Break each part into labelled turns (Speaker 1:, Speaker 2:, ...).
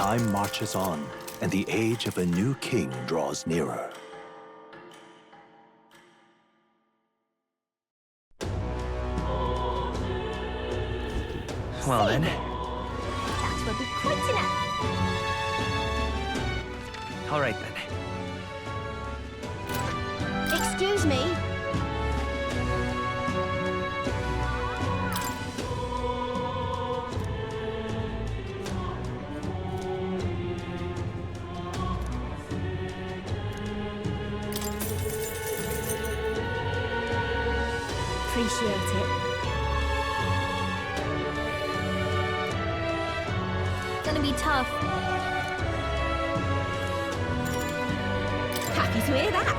Speaker 1: Time marches on, and the age of a new king draws nearer.
Speaker 2: Well then.
Speaker 3: That will be quite enough.
Speaker 2: All right then.
Speaker 3: Excuse me. Appreciate it. Gonna be tough. Happy to hear that.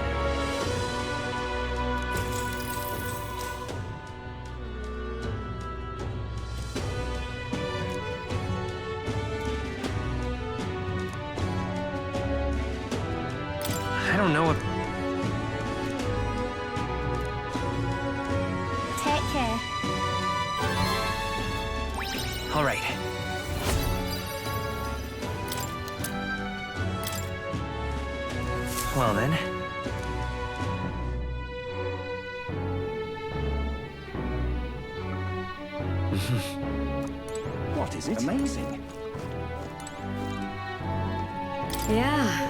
Speaker 2: I don't know if...
Speaker 3: Take care.
Speaker 2: All right. Well then.
Speaker 1: What is it? Amazing.
Speaker 4: Yeah.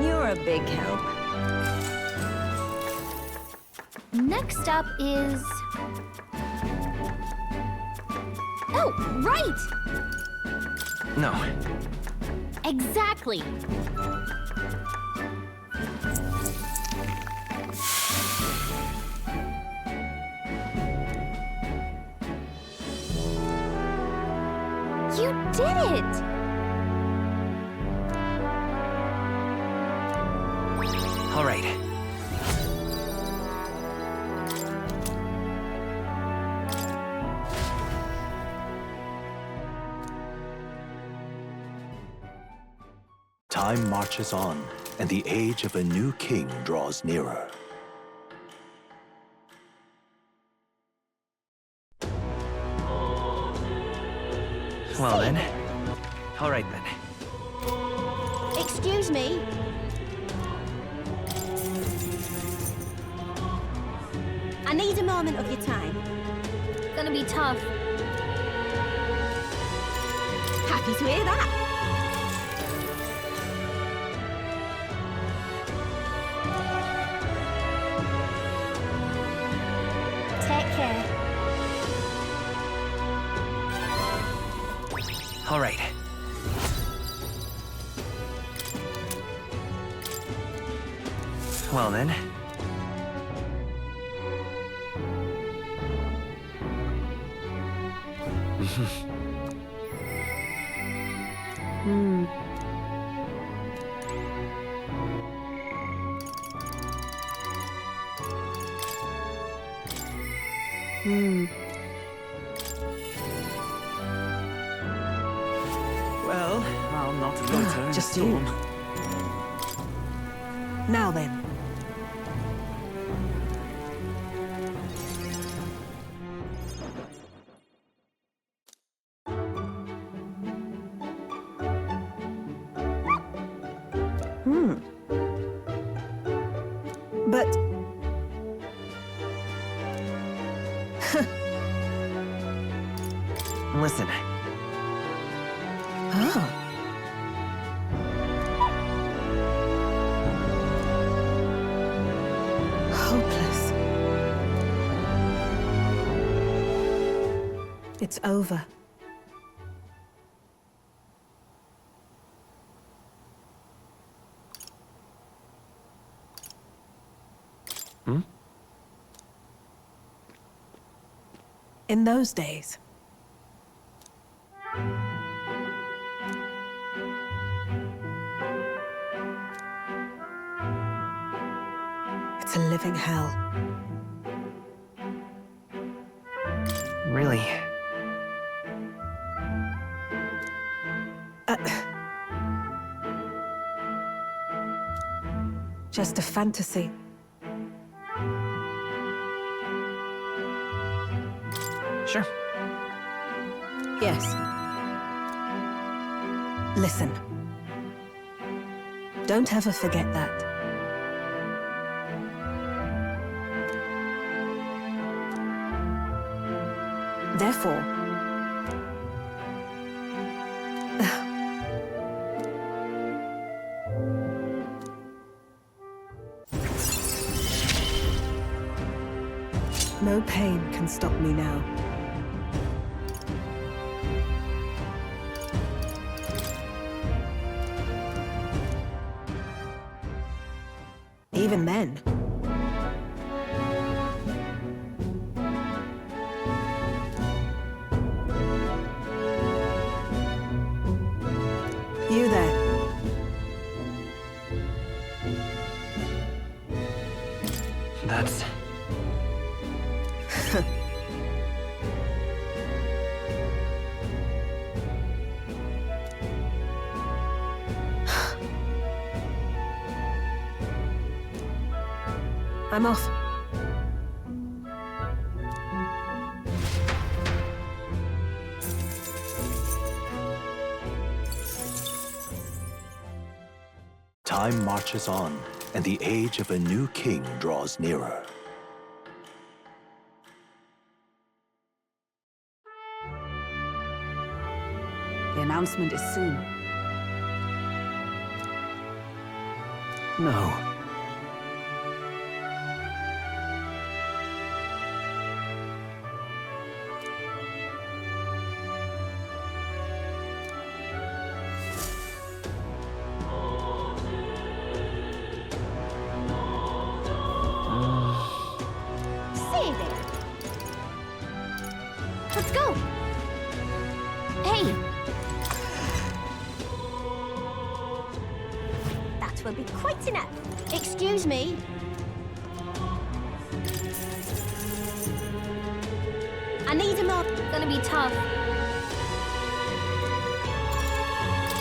Speaker 4: You're a big help.
Speaker 3: Next up is... Oh, right!
Speaker 2: No.
Speaker 3: Exactly. You did it!
Speaker 2: All right.
Speaker 1: Time marches on, and the age of a new king draws nearer.
Speaker 2: Well then. All right then.
Speaker 3: Excuse me. I need a moment of your time. Gonna be tough. Happy to hear that. Take care.
Speaker 2: All right. Well then.
Speaker 4: Hmm. Hmm.
Speaker 2: Well, I'll not loiter in a
Speaker 4: Just
Speaker 2: storm.
Speaker 4: you. Now then. But...
Speaker 2: Listen.
Speaker 4: Ah. Hopeless. It's over.
Speaker 2: Hmm?
Speaker 4: In those days, it's a living hell.
Speaker 2: Really?
Speaker 4: Just a fantasy.
Speaker 2: Sure.
Speaker 4: Yes. Listen. Don't ever forget that. Therefore, no pain can stop me now. Even then. You there.
Speaker 2: That's...
Speaker 4: I'm off.
Speaker 1: Time marches on, and the age of a new king draws nearer.
Speaker 5: The announcement is soon.
Speaker 2: No.
Speaker 3: Say there. Let's go. Hey. That will be quite enough. Excuse me. I need a more. Gonna be tough.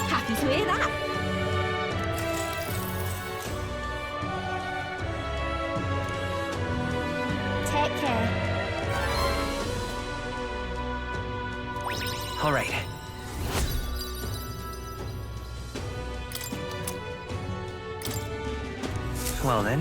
Speaker 3: Happy to hear that. Take care.
Speaker 2: All right. Well then.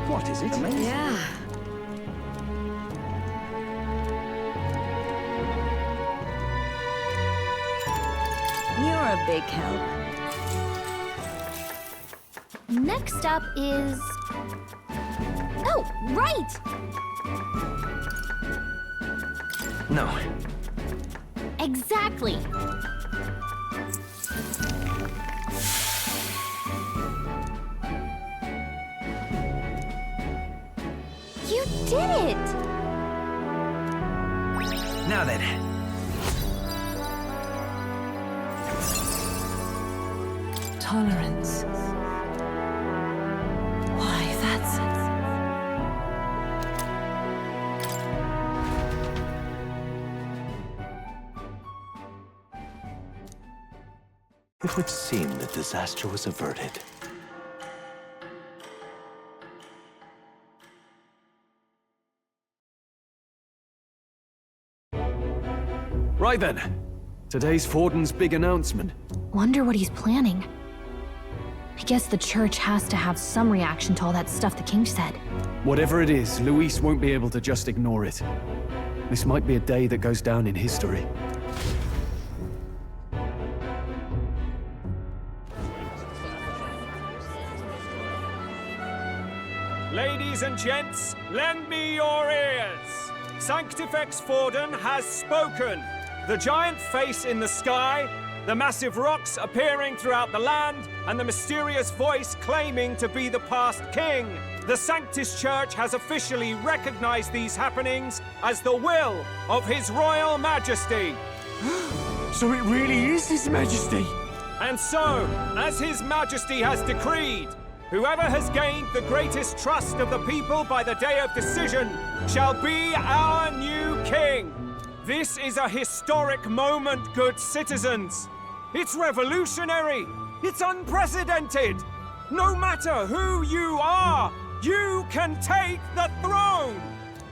Speaker 1: What is it?
Speaker 4: Yeah.
Speaker 5: You're a big help.
Speaker 3: Next up is... Oh, right!
Speaker 2: No.
Speaker 3: Exactly. You did it!
Speaker 2: Now then.
Speaker 4: Tolerance. Why, that's...
Speaker 1: It would seem that disaster was averted.
Speaker 6: Right then. Today's Forden's big announcement.
Speaker 7: Wonder what he's planning. I guess the church has to have some reaction to all that stuff the king said.
Speaker 6: Whatever it is, Luis won't be able to just ignore it. This might be a day that goes down in history.
Speaker 8: Ladies and gents, lend me your ears. Sanctifex Forden has spoken. The giant face in the sky, the massive rocks appearing throughout the land, and the mysterious voice claiming to be the past king. The Sanctus Church has officially recognized these happenings as the will of His Royal Majesty.
Speaker 9: So it really is His Majesty!
Speaker 8: And so, as His Majesty has decreed, whoever has gained the greatest trust of the people by the day of decision shall be our new king. This is a historic moment, good citizens. It's revolutionary. It's unprecedented. No matter who you are, you can take the throne.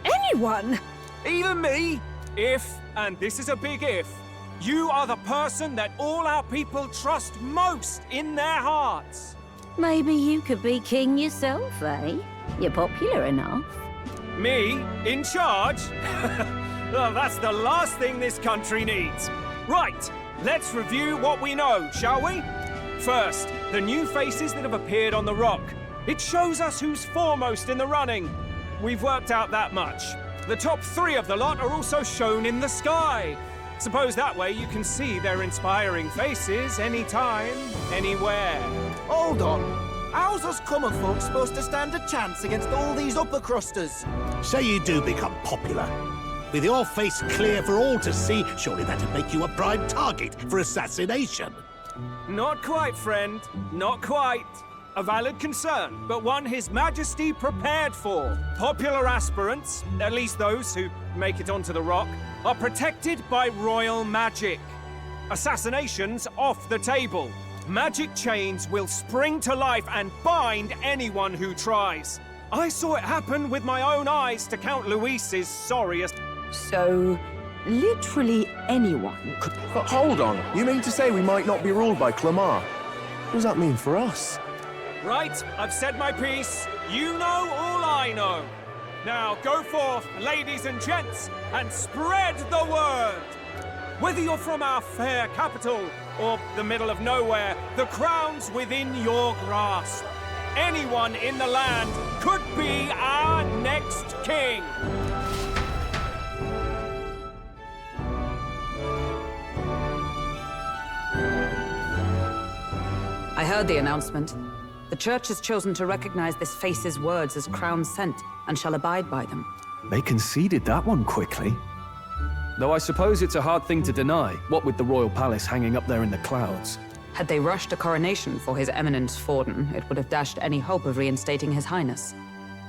Speaker 5: Anyone?
Speaker 8: Even me. If, and this is a big if, you are the person that all our people trust most in their hearts.
Speaker 5: Maybe you could be king yourself, eh? You're popular enough.
Speaker 8: Me? In charge? Well, that's the last thing this country needs. Right, let's review what we know, shall we? First, the new faces that have appeared on the rock. It shows us who's foremost in the running. We've worked out that much. The top 3 of the lot are also shown in the sky. Suppose that way you can see their inspiring faces anytime, anywhere.
Speaker 10: Hold on. How's us common folk supposed to stand a chance against all these upper crusters?
Speaker 11: Say you do become popular. With your face clear for all to see, surely that'd make you a prime target for assassination.
Speaker 8: Not quite, friend. Not quite. A valid concern, but one His Majesty prepared for. Popular aspirants, at least those who make it onto the rock, are protected by royal magic. Assassinations off the table. Magic chains will spring to life and bind anyone who tries. I saw it happen with my own eyes to Count Luis's sorriest.
Speaker 5: So, literally anyone could...
Speaker 9: But hold on. You mean to say we might not be ruled by Clamar? What does that mean for us?
Speaker 8: Right, I've said my piece. You know all I know. Now go forth, ladies and gents, and spread the word. Whether you're from our fair capital or the middle of nowhere, the crown's within your grasp. Anyone in the land could be our next king.
Speaker 5: I heard the announcement. The Church has chosen to recognize this face's words as crown sent, and shall abide by them.
Speaker 6: They conceded that one quickly. Though I suppose it's a hard thing to deny, what with the royal palace hanging up there in the clouds.
Speaker 5: Had they rushed a coronation for His Eminence Forden, it would have dashed any hope of reinstating His Highness.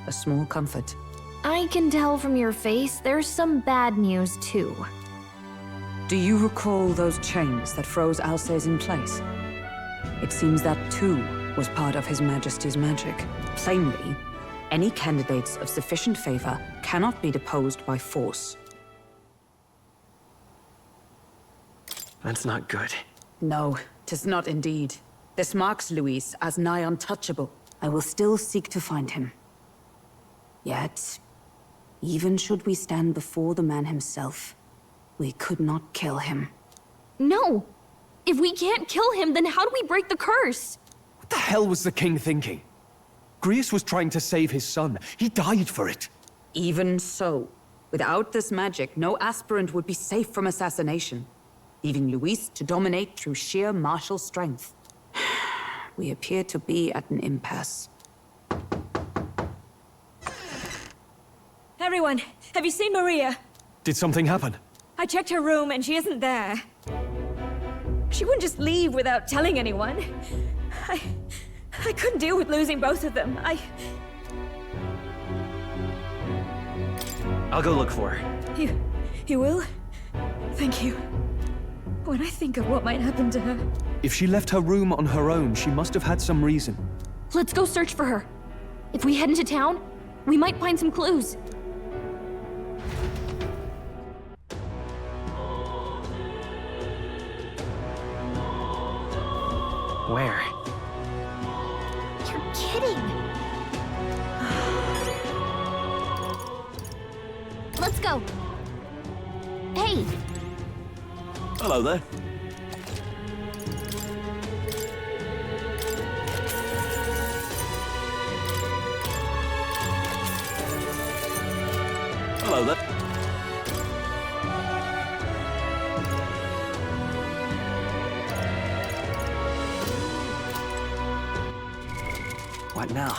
Speaker 5: A small comfort.
Speaker 7: I can tell from your face there's some bad news too.
Speaker 5: Do you recall those chains that froze Alsace in place? It seems that too was part of His Majesty's magic. Plainly, any candidates of sufficient favor cannot be deposed by force.
Speaker 2: That's not good.
Speaker 5: No, 'tis not indeed. This marks Luis as nigh untouchable. I will still seek to find him. Yet, even should we stand before the man himself, we could not kill him.
Speaker 7: No! If we can't kill him, then how do we break the curse?
Speaker 6: What the hell was the king thinking? Grius was trying to save his son. He died for it.
Speaker 5: Even so, without this magic, no aspirant would be safe from assassination, leaving Luis to dominate through sheer martial strength. We appear to be at an impasse.
Speaker 12: Everyone, have you seen Maria?
Speaker 6: Did something happen?
Speaker 12: I checked her room and she isn't there. She wouldn't just leave without telling anyone. I couldn't deal with losing both of them.
Speaker 2: I'll go look for her.
Speaker 12: You will? Thank you. When I think of what might happen to her...
Speaker 6: If she left her room on her own, she must have had some reason.
Speaker 7: Let's go search for her. If we head into town, we might find some clues.
Speaker 2: Where?
Speaker 3: You're kidding. Let's go. Hey!
Speaker 1: Hello there. Hello there.
Speaker 2: What now?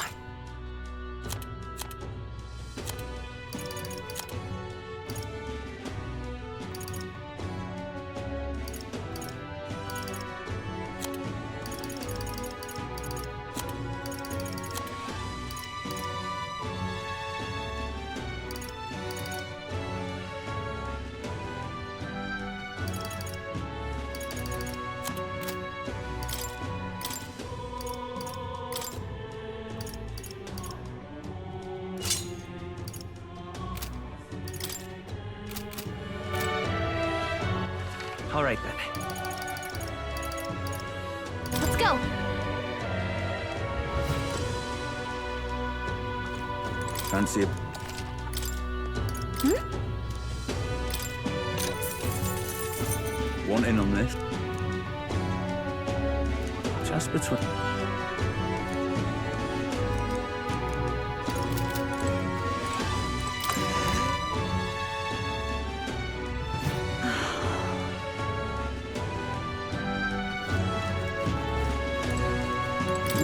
Speaker 2: All right then.
Speaker 7: Let's go.
Speaker 9: Fancy it. Want in on this? Just between...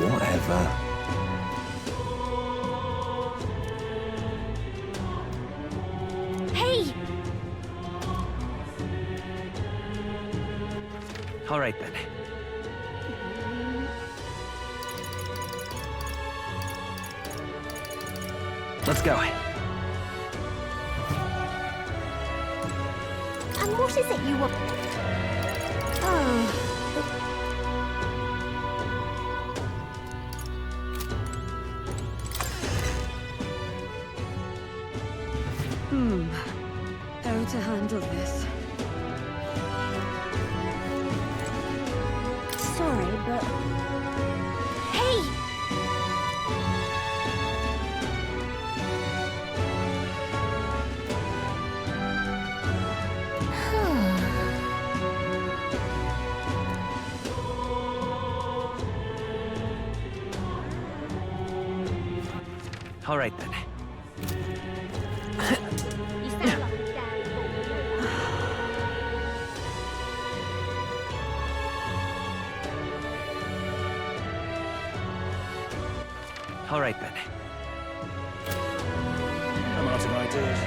Speaker 9: Whatever.
Speaker 3: Hey!
Speaker 2: All right then. Let's go.
Speaker 3: And what is it you want? Oh.
Speaker 12: How to handle this?
Speaker 3: Sorry, but... Hey!
Speaker 2: All right then.
Speaker 3: You sound like a damn fool.
Speaker 2: All right then.
Speaker 8: I'm out of ideas.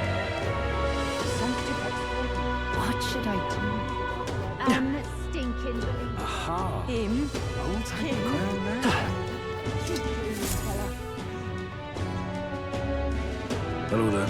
Speaker 5: What should I
Speaker 3: Stinking.
Speaker 6: Aha!
Speaker 12: Him?
Speaker 6: I'll take the crown now.
Speaker 9: Hello there.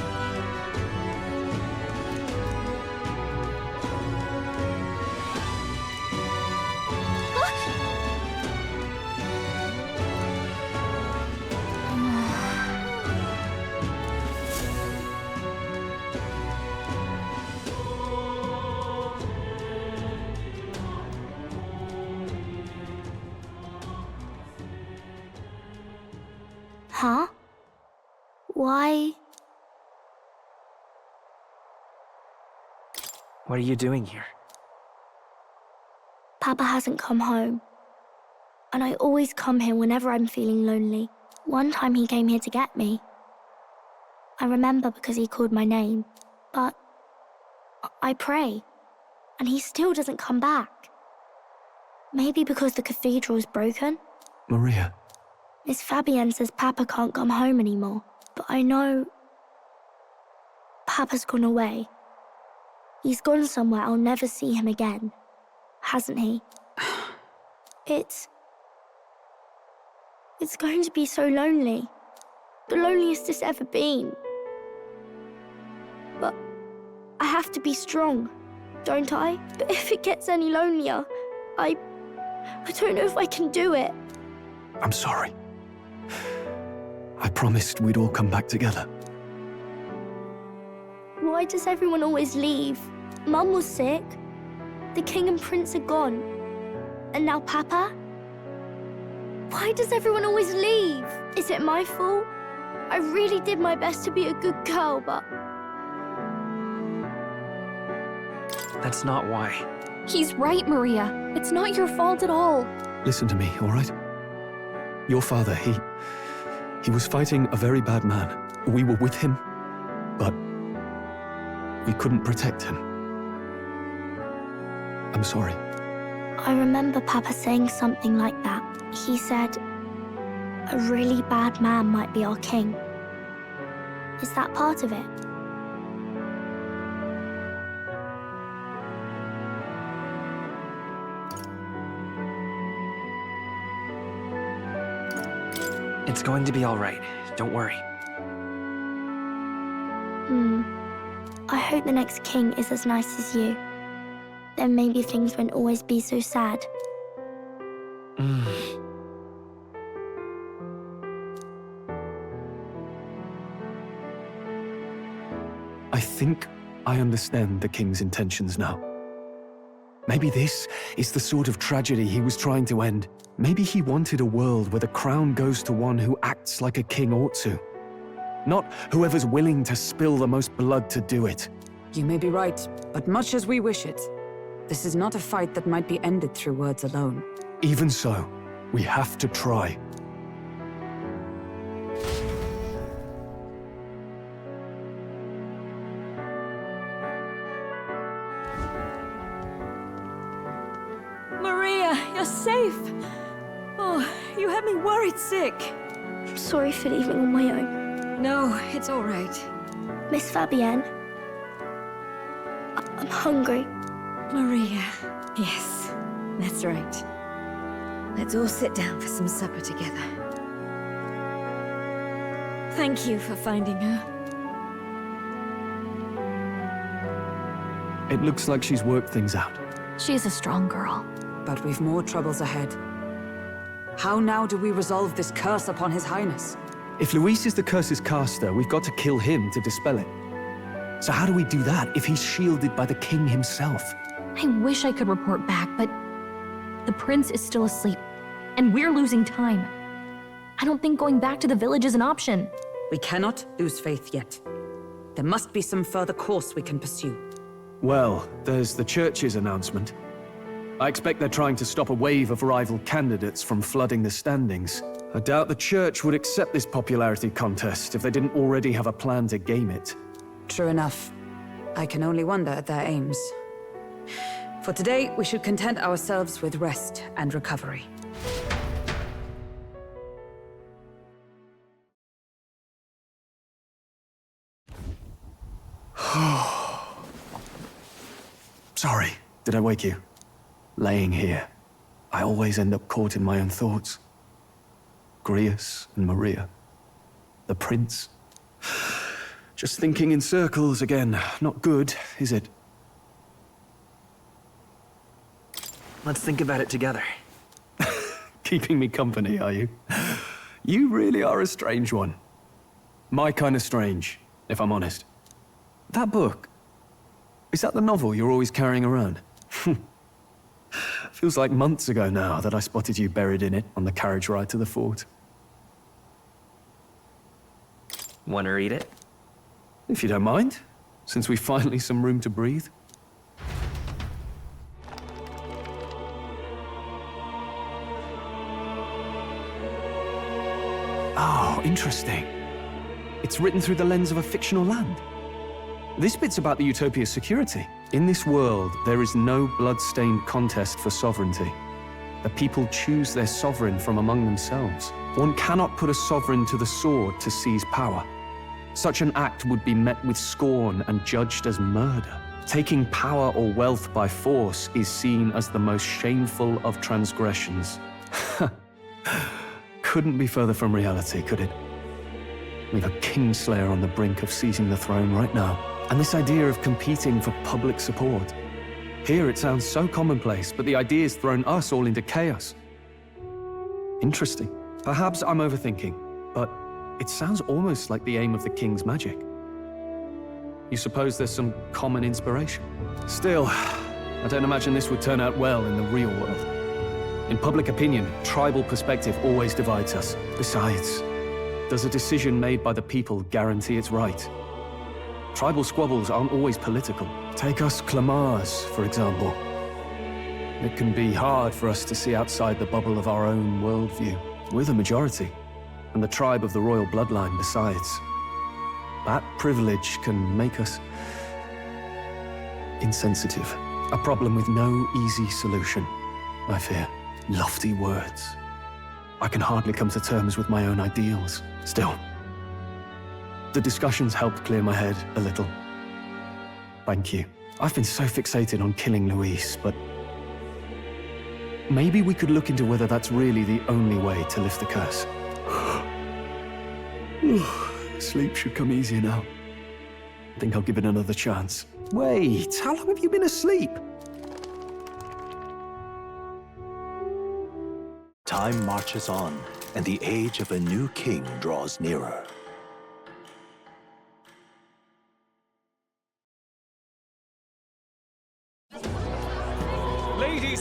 Speaker 3: Huh? Why?
Speaker 2: What are you doing here?
Speaker 3: Papa hasn't come home. And I always come here whenever I'm feeling lonely. One time he came here to get me. I remember because he called my name. But I pray. And he still doesn't come back. Maybe because the cathedral's broken?
Speaker 6: Maria.
Speaker 3: Miss Fabienne says Papa can't come home anymore. But I know... Papa's gone away. He's gone somewhere I'll never see him again. Hasn't he? It's going to be so lonely. The loneliest it's ever been. But I have to be strong, don't I? But if it gets any lonelier, I don't know if I can do it.
Speaker 6: I'm sorry. I promised we'd all come back together.
Speaker 3: Why does everyone always leave? Mum was sick. The king and prince are gone. And now Papa? Why does everyone always leave? Is it my fault? I really did my best to be a good girl, but...
Speaker 2: That's not why.
Speaker 7: He's right, Maria. It's not your fault at all.
Speaker 6: Listen to me, all right? Your father, he was fighting a very bad man. We were with him, but we couldn't protect him. I'm sorry.
Speaker 3: I remember Papa saying something like that. He said, a really bad man might be our king. Is that part of it?
Speaker 2: It's going to be all right. Don't worry.
Speaker 3: I hope the next king is as nice as you. Then maybe things won't always be so sad.
Speaker 6: I think I understand the king's intentions now. Maybe this is the sort of tragedy he was trying to end. Maybe he wanted a world where the crown goes to one who acts like a king ought to. Not whoever's willing to spill the most blood to do it.
Speaker 5: You may be right, but much as we wish it, this is not a fight that might be ended through words alone.
Speaker 6: Even so, we have to try.
Speaker 12: Maria, you're safe! Oh, you had me worried sick.
Speaker 3: I'm sorry for leaving on my own.
Speaker 12: No, it's all right.
Speaker 3: Miss Fabienne, I'm hungry.
Speaker 12: Maria, yes, that's right. Let's all sit down for some supper together. Thank you for finding her.
Speaker 6: It looks like she's worked things out.
Speaker 7: She's a strong girl.
Speaker 5: But we've more troubles ahead. How now do we resolve this curse upon His Highness?
Speaker 6: If Luis is the curse's caster, we've got to kill him to dispel it. So how do we do that if he's shielded by the king himself?
Speaker 7: I wish I could report back, but the prince is still asleep, and we're losing time. I don't think going back to the village is an option.
Speaker 5: We cannot lose faith yet. There must be some further course we can pursue.
Speaker 6: Well, there's the church's announcement. I expect they're trying to stop a wave of rival candidates from flooding the standings. I doubt the church would accept this popularity contest if they didn't already have a plan to game it.
Speaker 5: True enough. I can only wonder at their aims. For today, we should content ourselves with rest and recovery.
Speaker 6: Sorry, did I wake you? Laying here, I always end up caught in my own thoughts. Grius and Maria. The prince. Just thinking in circles again. Not good, is it?
Speaker 2: Let's think about it together.
Speaker 6: Keeping me company, are you? You really are a strange one. My kind of strange, if I'm honest. That book, is that the novel you're always carrying around? Feels like months ago now that I spotted you buried in it on the carriage ride to the fort.
Speaker 2: Want to read it?
Speaker 6: If you don't mind, since we've finally some room to breathe. Oh, interesting. It's written through the lens of a fictional land. This bit's about the Utopia's security. In this world, there is no blood-stained contest for sovereignty. The people choose their sovereign from among themselves. One cannot put a sovereign to the sword to seize power. Such an act would be met with scorn and judged as murder. Taking power or wealth by force is seen as the most shameful of transgressions. Couldn't be further from reality, could it? We've a kingslayer on the brink of seizing the throne right now. And this idea of competing for public support. Here it sounds so commonplace, but the idea's thrown us all into chaos. Interesting. Perhaps I'm overthinking, but it sounds almost like the aim of the king's magic. You suppose there's some common inspiration? Still, I don't imagine this would turn out well in the real world. In public opinion, tribal perspective always divides us. Besides, does a decision made by the people guarantee it's right? Tribal squabbles aren't always political. Take us Clamars, for example. It can be hard for us to see outside the bubble of our own worldview. We're the majority, and the tribe of the royal bloodline besides. That privilege can make us insensitive. A problem with no easy solution, I fear. Lofty words. I can hardly come to terms with my own ideals. Still, the discussions helped clear my head a little. Thank you. I've been so fixated on killing Luis, but maybe we could look into whether that's really the only way to lift the curse. Sleep should come easier now. I think I'll give it another chance. Wait, how long have you been asleep?
Speaker 1: Time marches on, and the age of a new king draws nearer.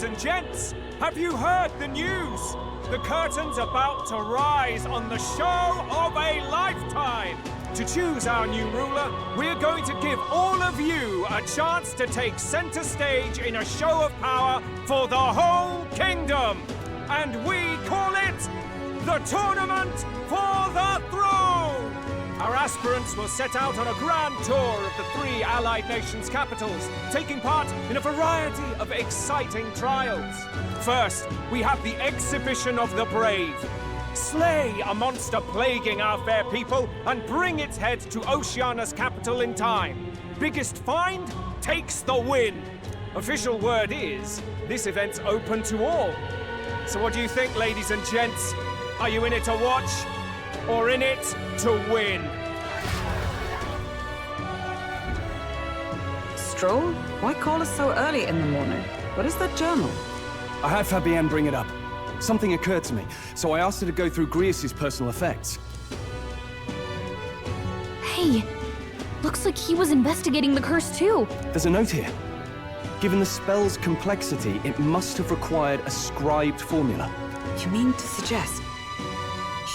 Speaker 8: Ladies and gents, have you heard the news? The curtain's about to rise on the show of a lifetime. To choose our new ruler, we're going to give all of you a chance to take center stage in a show of power for the whole kingdom. And we call it the Tournament for the Throne! Our aspirants will set out on a grand tour of the 3 allied nations' capitals, taking part in a variety of exciting trials. First, we have the Exhibition of the Brave. Slay a monster plaguing our fair people and bring its head to Oceania's capital in time. Biggest find takes the win. Official word is, this event's open to all. So what do you think, ladies and gents? Are you in it to watch? Or in it to win?
Speaker 5: Stroll? Why call us so early in the morning? What is that journal?
Speaker 6: I had Fabienne bring it up. Something occurred to me, so I asked her to go through Grius' personal effects.
Speaker 7: Hey, looks like he was investigating the curse too.
Speaker 6: There's a note here. Given the spell's complexity, it must have required a scribed formula.
Speaker 5: You mean to suggest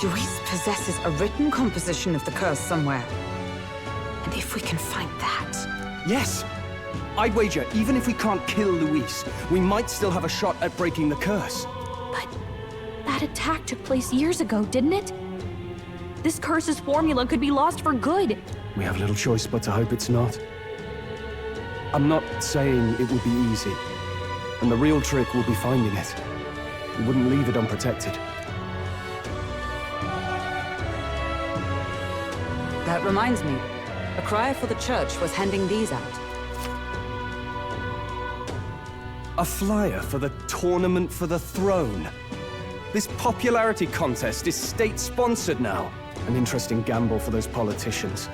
Speaker 5: Luis possesses a written composition of the curse somewhere? And if we can find that...
Speaker 6: Yes! I'd wager, even if we can't kill Luis, we might still have a shot at breaking the curse.
Speaker 7: But that attack took place years ago, didn't it? This curse's formula could be lost for good.
Speaker 6: We have little choice but to hope it's not. I'm not saying it will be easy, and the real trick will be finding it. We wouldn't leave it unprotected.
Speaker 5: That reminds me. A crier for the church was handing these out.
Speaker 6: A flyer for the Tournament for the Throne. This popularity contest is state-sponsored now. An interesting gamble for those politicians.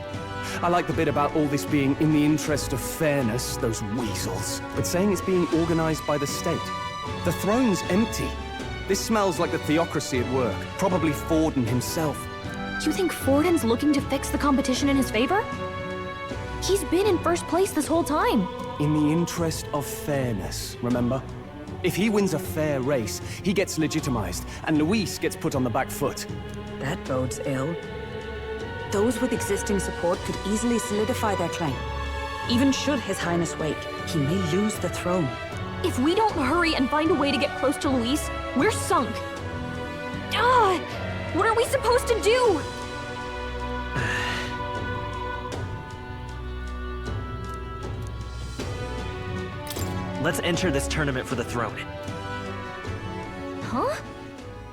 Speaker 6: I like the bit about all this being in the interest of fairness, those weasels. But saying it's being organized by the state. The throne's empty. This smells like the theocracy at work. Probably Forden himself.
Speaker 7: You think Forden's looking to fix the competition in his favor? He's been in first place this whole time.
Speaker 6: In the interest of fairness, remember? If he wins a fair race, he gets legitimized, and Luis gets put on the back foot.
Speaker 5: That bodes ill. Those with existing support could easily solidify their claim. Even should His Highness wake, he may lose the throne.
Speaker 7: If we don't hurry and find a way to get close to Luis, we're sunk. Ah! What are we supposed to do?
Speaker 2: Let's enter this tournament for the throne.
Speaker 7: Huh?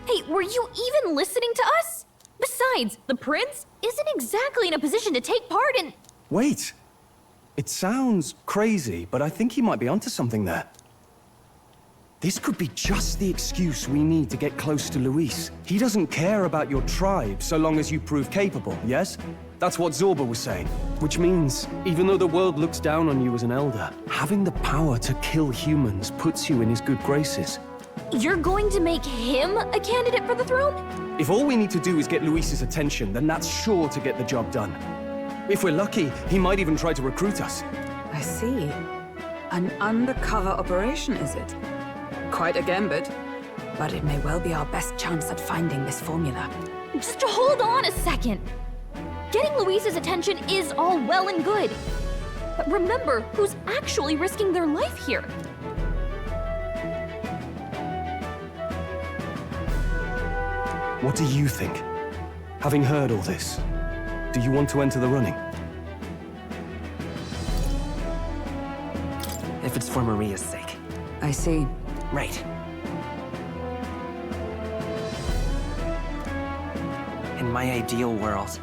Speaker 7: Hey, were you even listening to us? Besides, the prince isn't exactly in a position to take part in...
Speaker 6: Wait. It sounds crazy, but I think he might be onto something there. This could be just the excuse we need to get close to Luis. He doesn't care about your tribe so long as you prove capable, yes? That's what Zorba was saying. Which means, even though the world looks down on you as an elder, having the power to kill humans puts you in his good graces.
Speaker 7: You're going to make him a candidate for the throne?
Speaker 6: If all we need to do is get Luis's attention, then that's sure to get the job done. If we're lucky, he might even try to recruit us.
Speaker 5: I see. An undercover operation, is it? Quite a gambit. But it may well be our best chance at finding this formula.
Speaker 7: Just hold on a second. Getting Luis's attention is all well and good. But remember who's actually risking their life here.
Speaker 6: What do you think? Having heard all this, do you want to enter the running?
Speaker 2: If it's for Maria's sake.
Speaker 5: I see.
Speaker 2: Right. In my ideal world,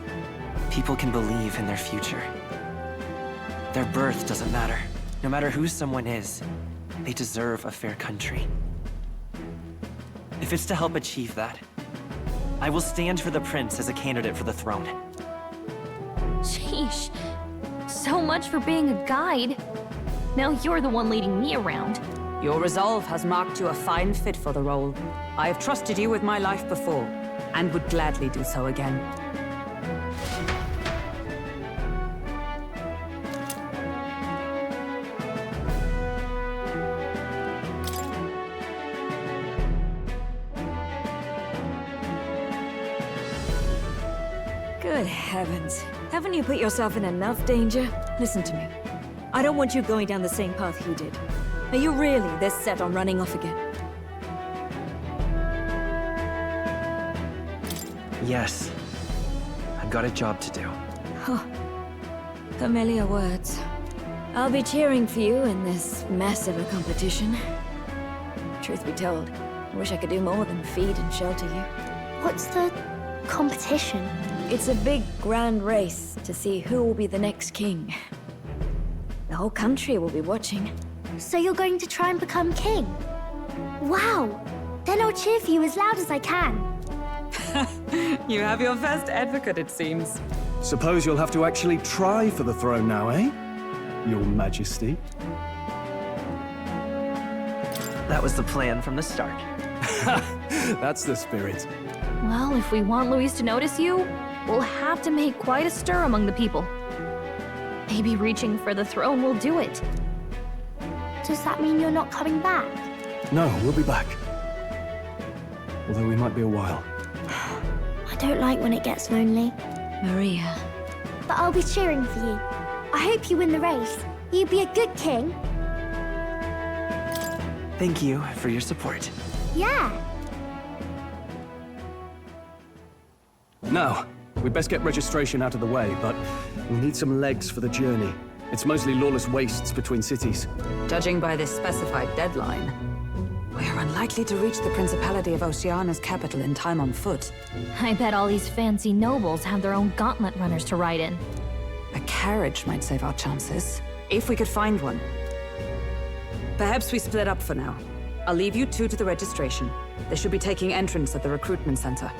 Speaker 2: people can believe in their future. Their birth doesn't matter. No matter who someone is, they deserve a fair country. If it's to help achieve that, I will stand for the prince as a candidate for the throne.
Speaker 7: Sheesh. So much for being a guide. Now you're the one leading me around.
Speaker 5: Your resolve has marked you a fine fit for the role. I have trusted you with my life before, and would gladly do so again.
Speaker 12: Good heavens. Haven't you put yourself in enough danger? Listen to me. I don't want you going down the same path he did. Are you really this set on running off again?
Speaker 2: Yes. I've got a job to do.
Speaker 12: Oh, familiar words. I'll be cheering for you in this mess of a competition. Truth be told, I wish I could do more than feed and shelter you.
Speaker 3: What's the competition?
Speaker 12: It's a big, grand race to see who will be the next king. The whole country will be watching.
Speaker 3: So you're going to try and become king? Wow! Then I'll cheer for you as loud as I can.
Speaker 5: You have your first advocate, it seems.
Speaker 6: Suppose you'll have to actually try for the throne now, eh? Your Majesty.
Speaker 2: That was the plan from the start.
Speaker 6: That's the spirit.
Speaker 7: Well, if we want Luis to notice you, we'll have to make quite a stir among the people. Maybe reaching for the throne will do it.
Speaker 3: Does that mean you're not coming back?
Speaker 6: No, we'll be back. Although we might be a while.
Speaker 3: I don't like when it gets lonely.
Speaker 12: Maria.
Speaker 3: But I'll be cheering for you. I hope you win the race. You'd be a good king.
Speaker 2: Thank you for your support.
Speaker 3: Yeah.
Speaker 6: Now, we'd best get registration out of the way, but we need some legs for the journey. It's mostly lawless wastes between cities.
Speaker 5: Judging by this specified deadline, we're unlikely to reach the Principality of Oceana's capital in time on foot.
Speaker 7: I bet all these fancy nobles have their own gauntlet runners to ride in.
Speaker 5: A carriage might save our chances, if we could find one. Perhaps we split up for now. I'll leave you two to the registration. They should be taking entrance at the recruitment center.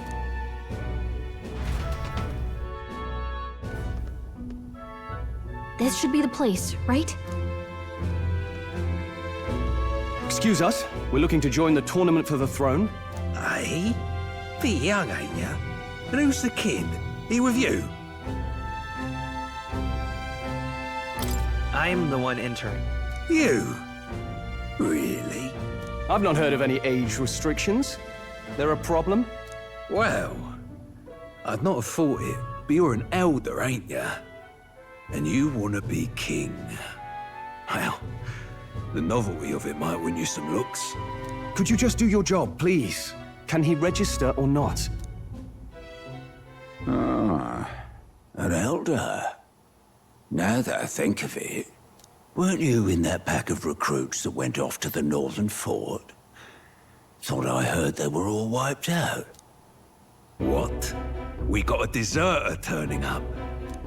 Speaker 7: This should be the place, right?
Speaker 6: Excuse us, we're looking to join the tournament for the throne.
Speaker 13: Aye? Bit young, ain't ya? And who's the king? He with you?
Speaker 2: I'm the one entering.
Speaker 13: You? Really?
Speaker 6: I've not heard of any age restrictions. There a problem?
Speaker 13: Well, I'd not have thought it, but you're an elder, ain't ya? And you want to be king. Well, the novelty of it might win you some looks.
Speaker 6: Could you just do your job, please? Can he register or not?
Speaker 13: Ah, an elder. Now that I think of it, weren't you in that pack of recruits that went off to the northern fort? Thought I heard they were all wiped out. What? We got a deserter turning up?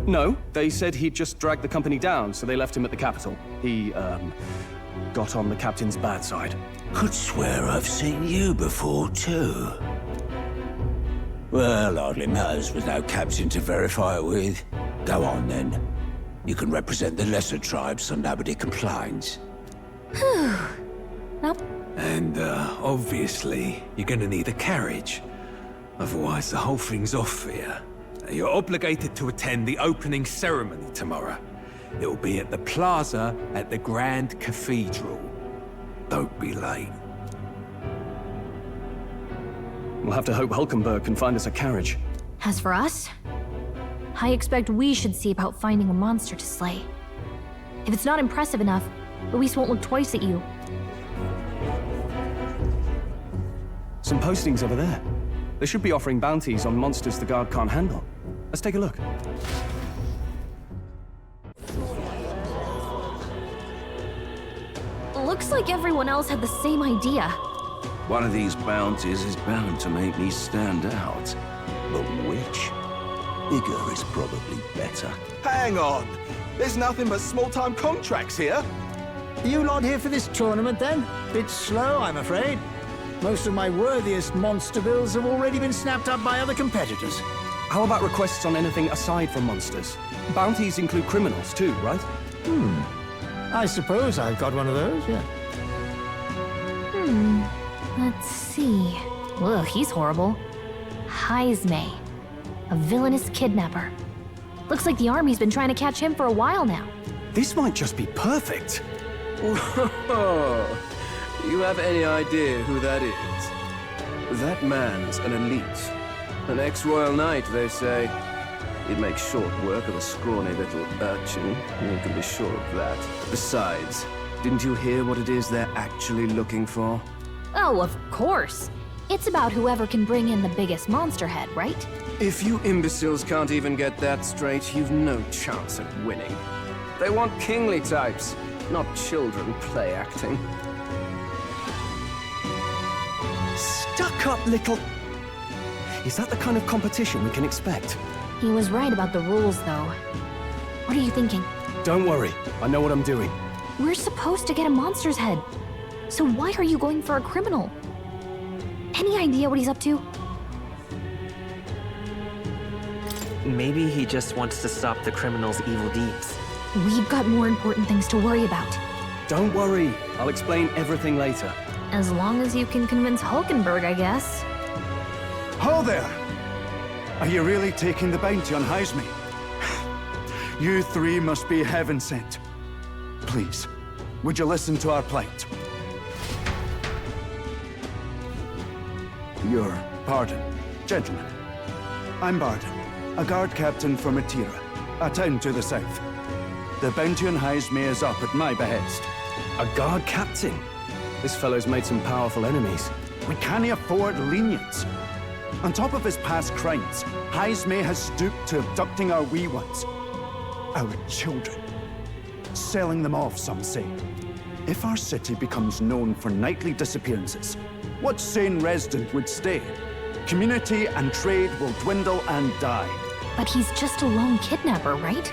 Speaker 6: No, they said he'd just dragged the company down, so they left him at the capital. He, got on the captain's bad side.
Speaker 13: Could swear I've seen you before, too. Well, hardly matters with no captain to verify it with. Go on, then. You can represent the lesser tribes so nobody complains.
Speaker 7: Nope.
Speaker 13: And, obviously, you're gonna need a carriage. Otherwise, the whole thing's off for you. You're obligated to attend the opening ceremony tomorrow. It'll be at the plaza at the Grand Cathedral. Don't be late.
Speaker 6: We'll have to hope Hulkenberg can find us a carriage.
Speaker 7: As for us, I expect we should see about finding a monster to slay. If it's not impressive enough, Luis won't look twice at you.
Speaker 6: Some postings over there. They should be offering bounties on monsters the guard can't handle. Let's take a look.
Speaker 7: Looks like everyone else had the same idea.
Speaker 13: One of these bounties is bound to make me stand out. But which? Bigger is probably better.
Speaker 9: Hang on! There's nothing but small-time contracts here.
Speaker 10: You lot here for this tournament, then? Bit slow, I'm afraid. Most of my worthiest monster bills have already been snapped up by other competitors.
Speaker 6: How about requests on anything aside from monsters? Bounties include criminals too, right?
Speaker 10: I suppose I've got one of those, yeah.
Speaker 7: Let's see. Ugh, he's horrible. Heisme, a villainous kidnapper. Looks like the army's been trying to catch him for a while now.
Speaker 6: This might just be perfect.
Speaker 14: You have any idea who that is? That man's an elite. An ex-royal knight, they say. You'd make short work of a scrawny little urchin. You can be sure of that. Besides, didn't you hear what it is they're actually looking for?
Speaker 7: Oh, of course. It's about whoever can bring in the biggest monster head, right?
Speaker 14: If you imbeciles can't even get that straight, you've no chance at winning. They want kingly types, not children play acting.
Speaker 6: Stuck-up little... Is that the kind of competition we can expect?
Speaker 7: He was right about the rules, though. What are you thinking?
Speaker 6: Don't worry, I know what I'm doing.
Speaker 7: We're supposed to get a monster's head. So why are you going for a criminal? Any idea what he's up to?
Speaker 2: Maybe he just wants to stop the criminal's evil deeds.
Speaker 7: We've got more important things to worry about.
Speaker 6: Don't worry, I'll explain everything later.
Speaker 7: As long as you can convince Hulkenberg, I guess.
Speaker 15: Ho there! Are you really taking the bounty on Heisme? You three must be heaven sent. Please, would you listen to our plight? Your pardon, gentlemen. I'm Barden, a guard captain from Atira, a town to the south. The bounty on Heisme is up at my behest.
Speaker 6: A guard captain? This fellow's made some powerful enemies.
Speaker 15: We can't afford lenience. On top of his past crimes, Heisme has stooped to abducting our wee ones. Our children. Selling them off, some say. If our city becomes known for nightly disappearances, what sane resident would stay? Community and trade will dwindle and die.
Speaker 7: But he's just a lone kidnapper, right?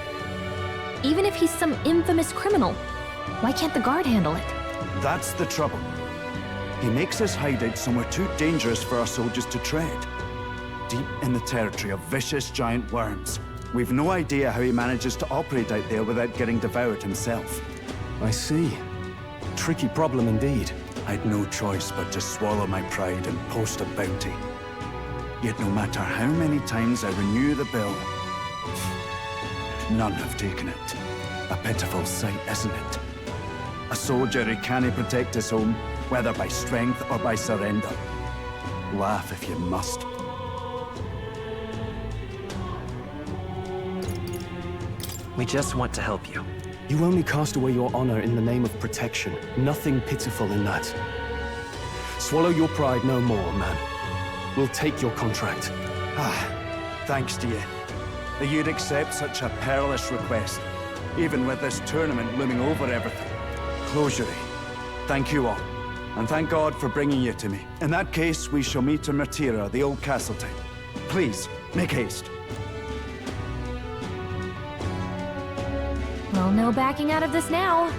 Speaker 7: Even if he's some infamous criminal, why can't the guard handle it?
Speaker 15: That's the trouble. He makes his hideout somewhere too dangerous for our soldiers to tread. Deep in the territory of vicious giant worms. We've no idea how he manages to operate out there without getting devoured himself.
Speaker 6: I see. Tricky problem indeed.
Speaker 15: I'd no choice but to swallow my pride and post a bounty. Yet no matter how many times I renew the bill, none have taken it. A pitiful sight, isn't it? A soldier who can't protect his home, whether by strength or by surrender. Laugh if you must.
Speaker 2: We just want to help you.
Speaker 6: You only cast away your honor in the name of protection. Nothing pitiful in that. Swallow your pride no more, man. We'll take your contract.
Speaker 15: Thanks to you. That you'd accept such a perilous request, even with this tournament looming over everything. Closure. Thank you all. And thank God for bringing you to me. In that case, we shall meet in Martira, the old castle town. Please, make haste.
Speaker 7: Well, no backing out of this now.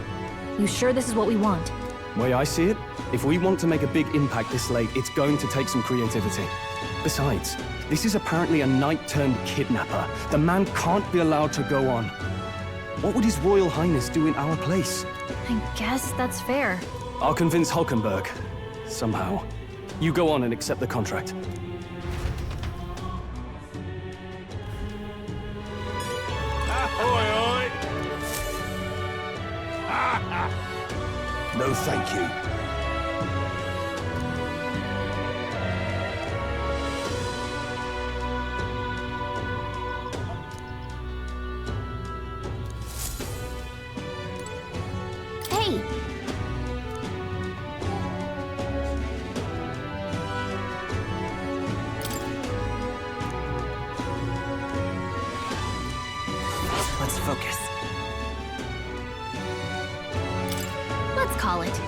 Speaker 7: You sure this is what we want?
Speaker 6: Way I see it, if we want to make a big impact this late, it's going to take some creativity. Besides, this is apparently a knight-turned-kidnapper. The man can't be allowed to go on. What would His Royal Highness do in our place?
Speaker 7: I guess that's fair.
Speaker 6: I'll convince Hulkenberg. Somehow. You go on and accept the contract.
Speaker 11: Ahoy!
Speaker 13: No, thank you.
Speaker 7: Hey!
Speaker 2: Let's focus.
Speaker 7: Let's call it.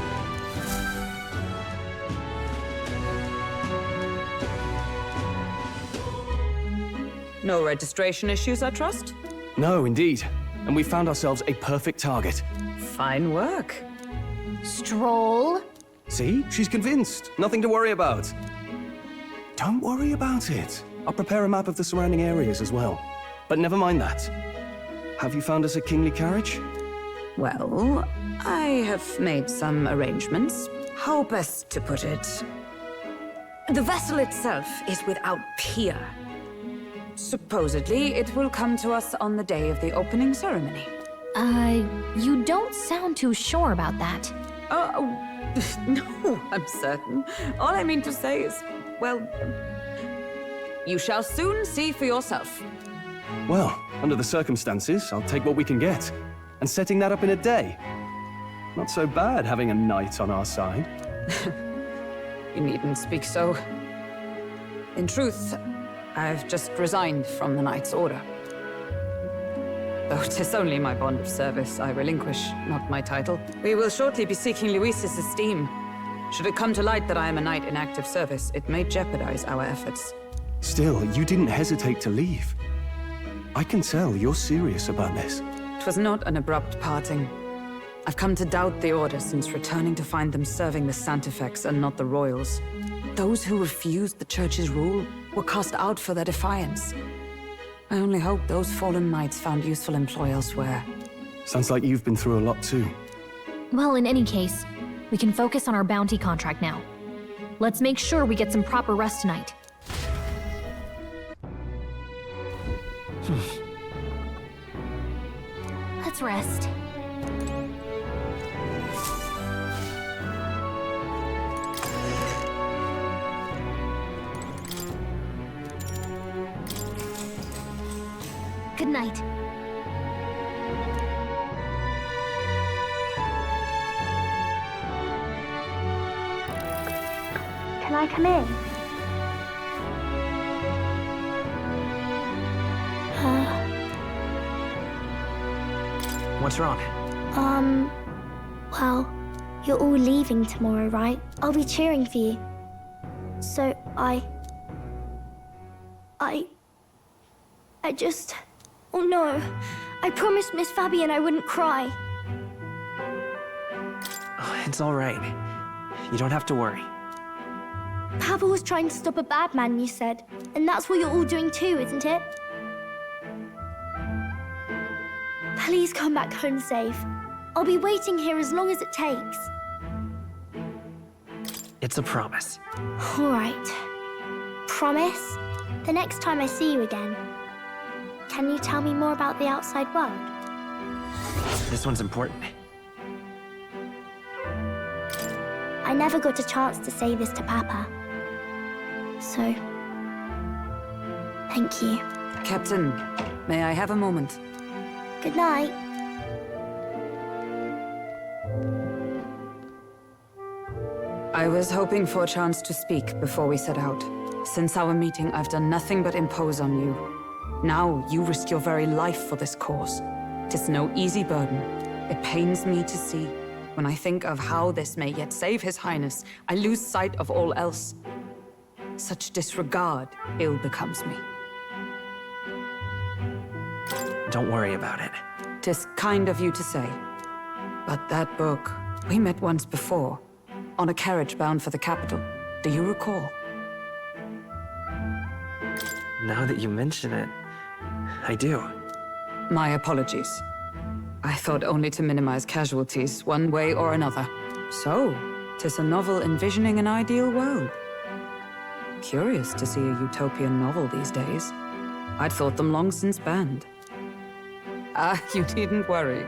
Speaker 5: No registration issues, I trust?
Speaker 6: No, indeed. And we found ourselves a perfect target.
Speaker 5: Fine work.
Speaker 7: Stroll.
Speaker 6: See? She's convinced. Nothing to worry about. Don't worry about it. I'll prepare a map of the surrounding areas as well. But never mind that. Have you found us a kingly carriage?
Speaker 5: Well, I have made some arrangements. How best to put it? The vessel itself is without peer. Supposedly, it will come to us on the day of the opening ceremony.
Speaker 7: You don't sound too sure about that.
Speaker 5: No, I'm certain. All I mean to say is, well, you shall soon see for yourself.
Speaker 6: Well, under the circumstances, I'll take what we can get. And setting that up in a day. Not so bad having a knight on our side.
Speaker 5: You needn't speak so. In truth, I've just resigned from the Knight's Order. Though 'tis only my bond of service I relinquish, not my title. We will shortly be seeking Luis's esteem. Should it come to light that I am a knight in active service, it may jeopardize our efforts.
Speaker 6: Still, you didn't hesitate to leave. I can tell you're serious about this.
Speaker 5: It was not an abrupt parting. I've come to doubt the Order since returning to find them serving the Santifex and not the Royals. Those who refused the Church's rule were cast out for their defiance. I only hope those fallen knights found useful employ elsewhere.
Speaker 6: Sounds like you've been through a lot too.
Speaker 7: Well, in any case, we can focus on our bounty contract now. Let's make sure we get some proper rest tonight. Let's rest. Good night.
Speaker 3: Can I come in?
Speaker 2: What's wrong?
Speaker 3: Well, you're all leaving tomorrow, right? I'll be cheering for you. So I just... Oh no. I promised Miss Fabian I wouldn't cry.
Speaker 2: Oh, it's all right. You don't have to worry.
Speaker 3: Papa was trying to stop a bad man, you said. And that's what you're all doing too, isn't it? Please come back home safe. I'll be waiting here as long as it takes.
Speaker 2: It's a promise.
Speaker 3: All right. Promise? The next time I see you again. Can you tell me more about the outside world?
Speaker 2: This one's important.
Speaker 3: I never got a chance to say this to Papa. So, thank you.
Speaker 5: Captain, may I have a moment?
Speaker 3: Good night.
Speaker 5: I was hoping for a chance to speak before we set out. Since our meeting, I've done nothing but impose on you. Now, you risk your very life for this cause. 'Tis no easy burden. It pains me to see. When I think of how this may yet save His Highness, I lose sight of all else. Such disregard ill becomes me.
Speaker 2: Don't worry about it.
Speaker 5: 'Tis kind of you to say. But that book, we met once before, on a carriage bound for the capital. Do you recall?
Speaker 2: Now that you mention it, I do.
Speaker 5: My apologies. I thought only to minimize casualties, one way or another. So, 'tis a novel envisioning an ideal world. Curious to see a utopian novel these days. I'd thought them long since banned. You needn't worry.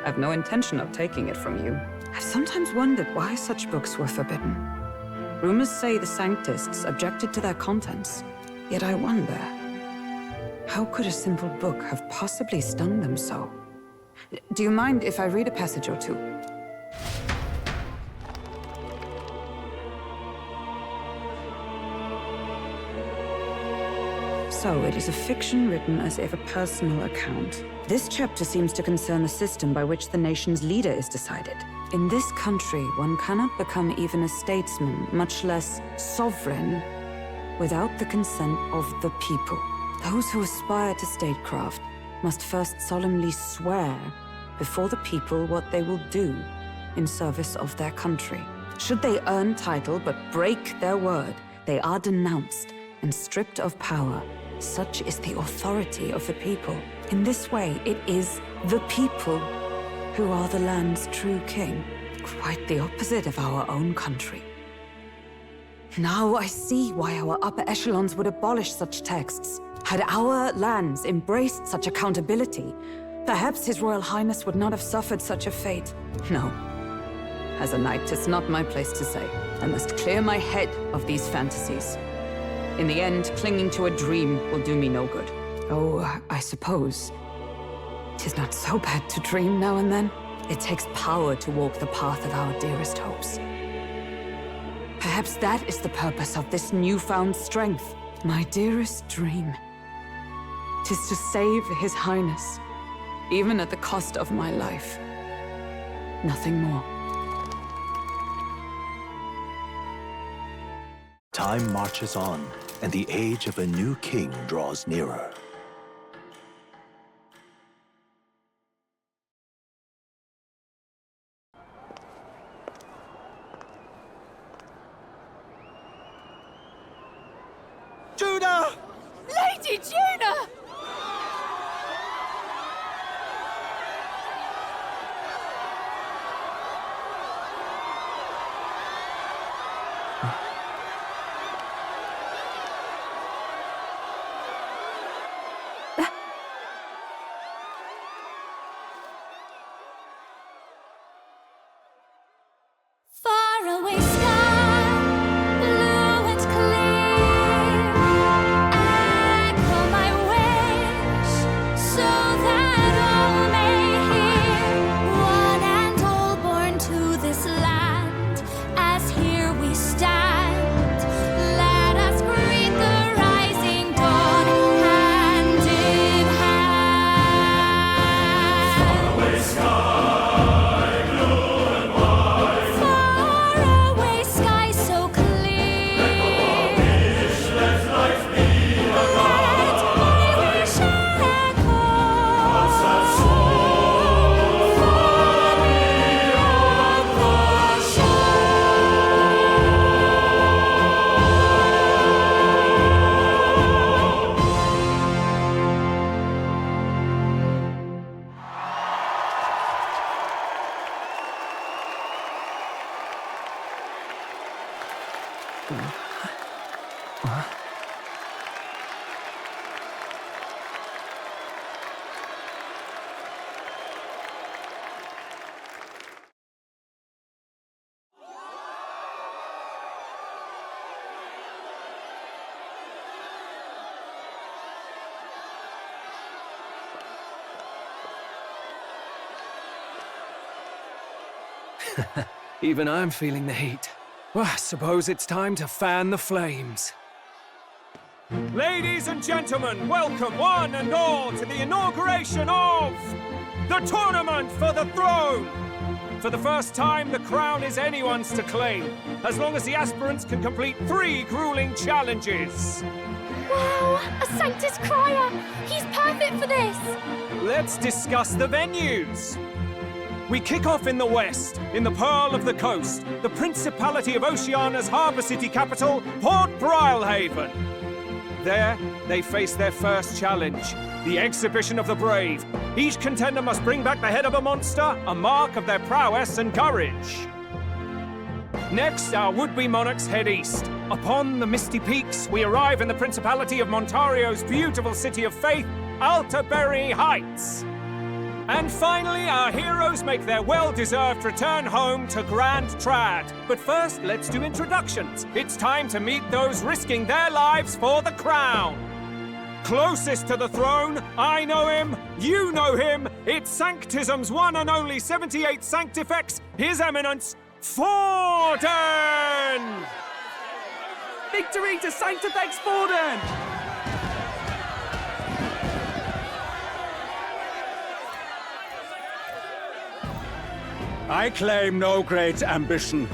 Speaker 5: I've no intention of taking it from you. I've sometimes wondered why such books were forbidden. Rumors say the Sanctists objected to their contents. Yet I wonder, how could a simple book have possibly stung them so? Do you mind if I read a passage or two? So it is a fiction written as if a personal account. This chapter seems to concern the system by which the nation's leader is decided. In this country, one cannot become even a statesman, much less sovereign, without the consent of the people. Those who aspire to statecraft must first solemnly swear before the people what they will do in service of their country. Should they earn title but break their word, they are denounced and stripped of power. Such is the authority of the people. In this way, it is the people who are the land's true king. Quite the opposite of our own country. Now I see why our upper echelons would abolish such texts. Had our lands embraced such accountability, perhaps His Royal Highness would not have suffered such a fate. No. As a knight, 'tis not my place to say. I must clear my head of these fantasies. In the end, clinging to a dream will do me no good. Oh, I suppose 'tis not so bad to dream now and then. It takes power to walk the path of our dearest hopes. Perhaps that is the purpose of this newfound strength. My dearest dream. 'Tis to save His Highness, even at the cost of my life. Nothing more.
Speaker 1: Time marches on, and the age of a new king draws nearer.
Speaker 10: Judah!
Speaker 12: Lady Judah!
Speaker 3: Far away sky, blue and clear. Echo my wish, so that all may hear. One and all born to this land, as here we stand. Let us greet the rising dawn, hand in hand. Far away sky.
Speaker 8: Even I'm feeling the heat. Well, I suppose it's time to fan the flames. Ladies and gentlemen, welcome one and all to the inauguration of the Tournament for the Throne! For the first time, the crown is anyone's to claim, as long as the aspirants can complete 3 grueling challenges.
Speaker 3: Wow, a Sanctus Crier! He's perfect for this!
Speaker 8: Let's discuss the venues. We kick off in the west, in the Pearl of the Coast, the Principality of Oceania's harbour city capital, Port Brilehaven. There, they face their first challenge, the Exhibition of the Brave. Each contender must bring back the head of a monster, a mark of their prowess and courage. Next, our would-be monarchs head east. Upon the misty peaks, we arrive in the Principality of Montario's beautiful city of faith, Altaberry Heights. And finally, our heroes make their well-deserved return home to Grand Trad. But first, let's do introductions. It's time to meet those risking their lives for the crown. Closest to the throne, I know him, you know him. It's Sanctism's one and only 78 Sanctifex, His Eminence, Forden!
Speaker 6: Victory to Sanctifex Forden!
Speaker 15: I claim no great ambition,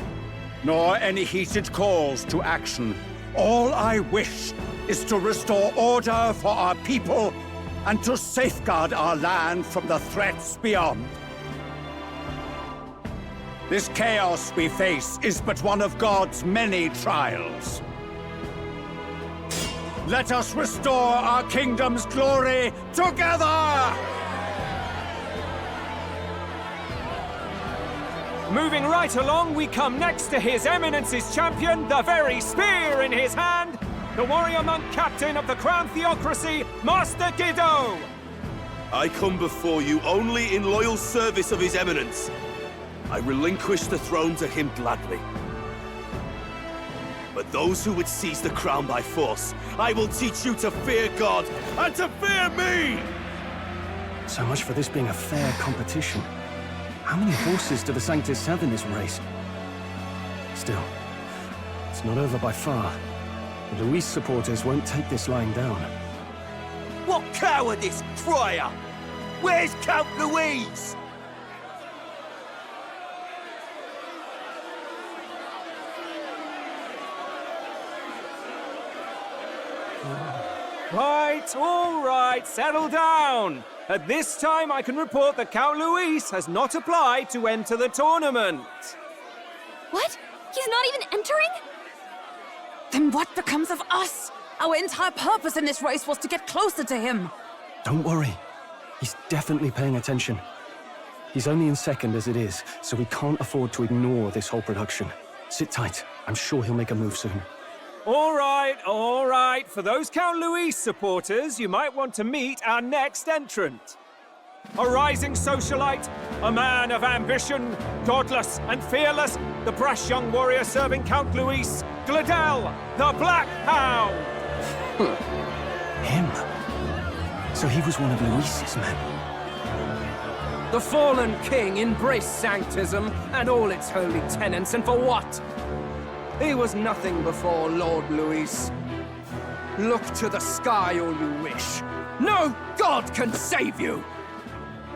Speaker 15: nor any heated calls to action. All I wish is to restore order for our people and to safeguard our land from the threats beyond. This chaos we face is but one of God's many trials. Let us restore our kingdom's glory together!
Speaker 8: Moving right along, we come next to His Eminence's champion, the very spear in his hand, the warrior monk captain of the Crown Theocracy, Master Giddo!
Speaker 16: I come before you only in loyal service of His Eminence. I relinquish the throne to him gladly. But But those who would seize the crown by force, I will teach you to fear God and to fear me!
Speaker 6: So much for this being a fair competition. How many horses do the Sanctus have in this race? Still, it's not over by far. The Luis supporters won't take this lying down.
Speaker 16: What cowardice, Friar! Where's Count Louise?
Speaker 8: All right, settle down. At this time, I can report that Count Luis has not applied to enter the tournament.
Speaker 7: What? He's not even entering?
Speaker 5: Then what becomes of us? Our entire purpose in this race was to get closer to him.
Speaker 6: Don't worry. He's definitely paying attention. He's only in second as it is, so we can't afford to ignore this whole production. Sit tight. I'm sure he'll make a move soon.
Speaker 8: All right. For those Count Luis supporters, you might want to meet our next entrant. A rising socialite, a man of ambition, godless and fearless, the brash young warrior serving Count Luis, Gladel, the Black Hound!
Speaker 6: Him? So he was one of Luis's men?
Speaker 14: The fallen king embraced Sanctism and all its holy tenets, and for what? He was nothing before Lord Luis. Look to the sky all you wish. No god can save you!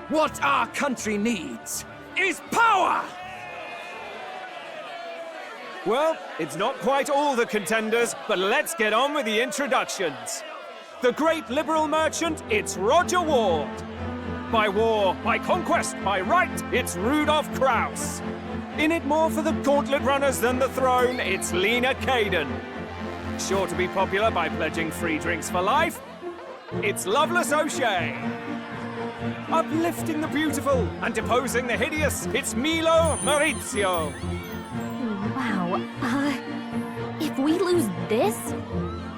Speaker 14: What our country needs is power!
Speaker 8: Well, it's not quite all the contenders, but let's get on with the introductions. The great liberal merchant, it's Roger Ward. By war, by conquest, by right, it's Rudolph Kraus. In it more for the gauntlet runners than the throne, it's Lena Caden. Sure to be popular by pledging free drinks for life, it's Loveless O'Shea. Uplifting the beautiful and deposing the hideous, it's Milo Maurizio.
Speaker 7: Wow. If we lose this,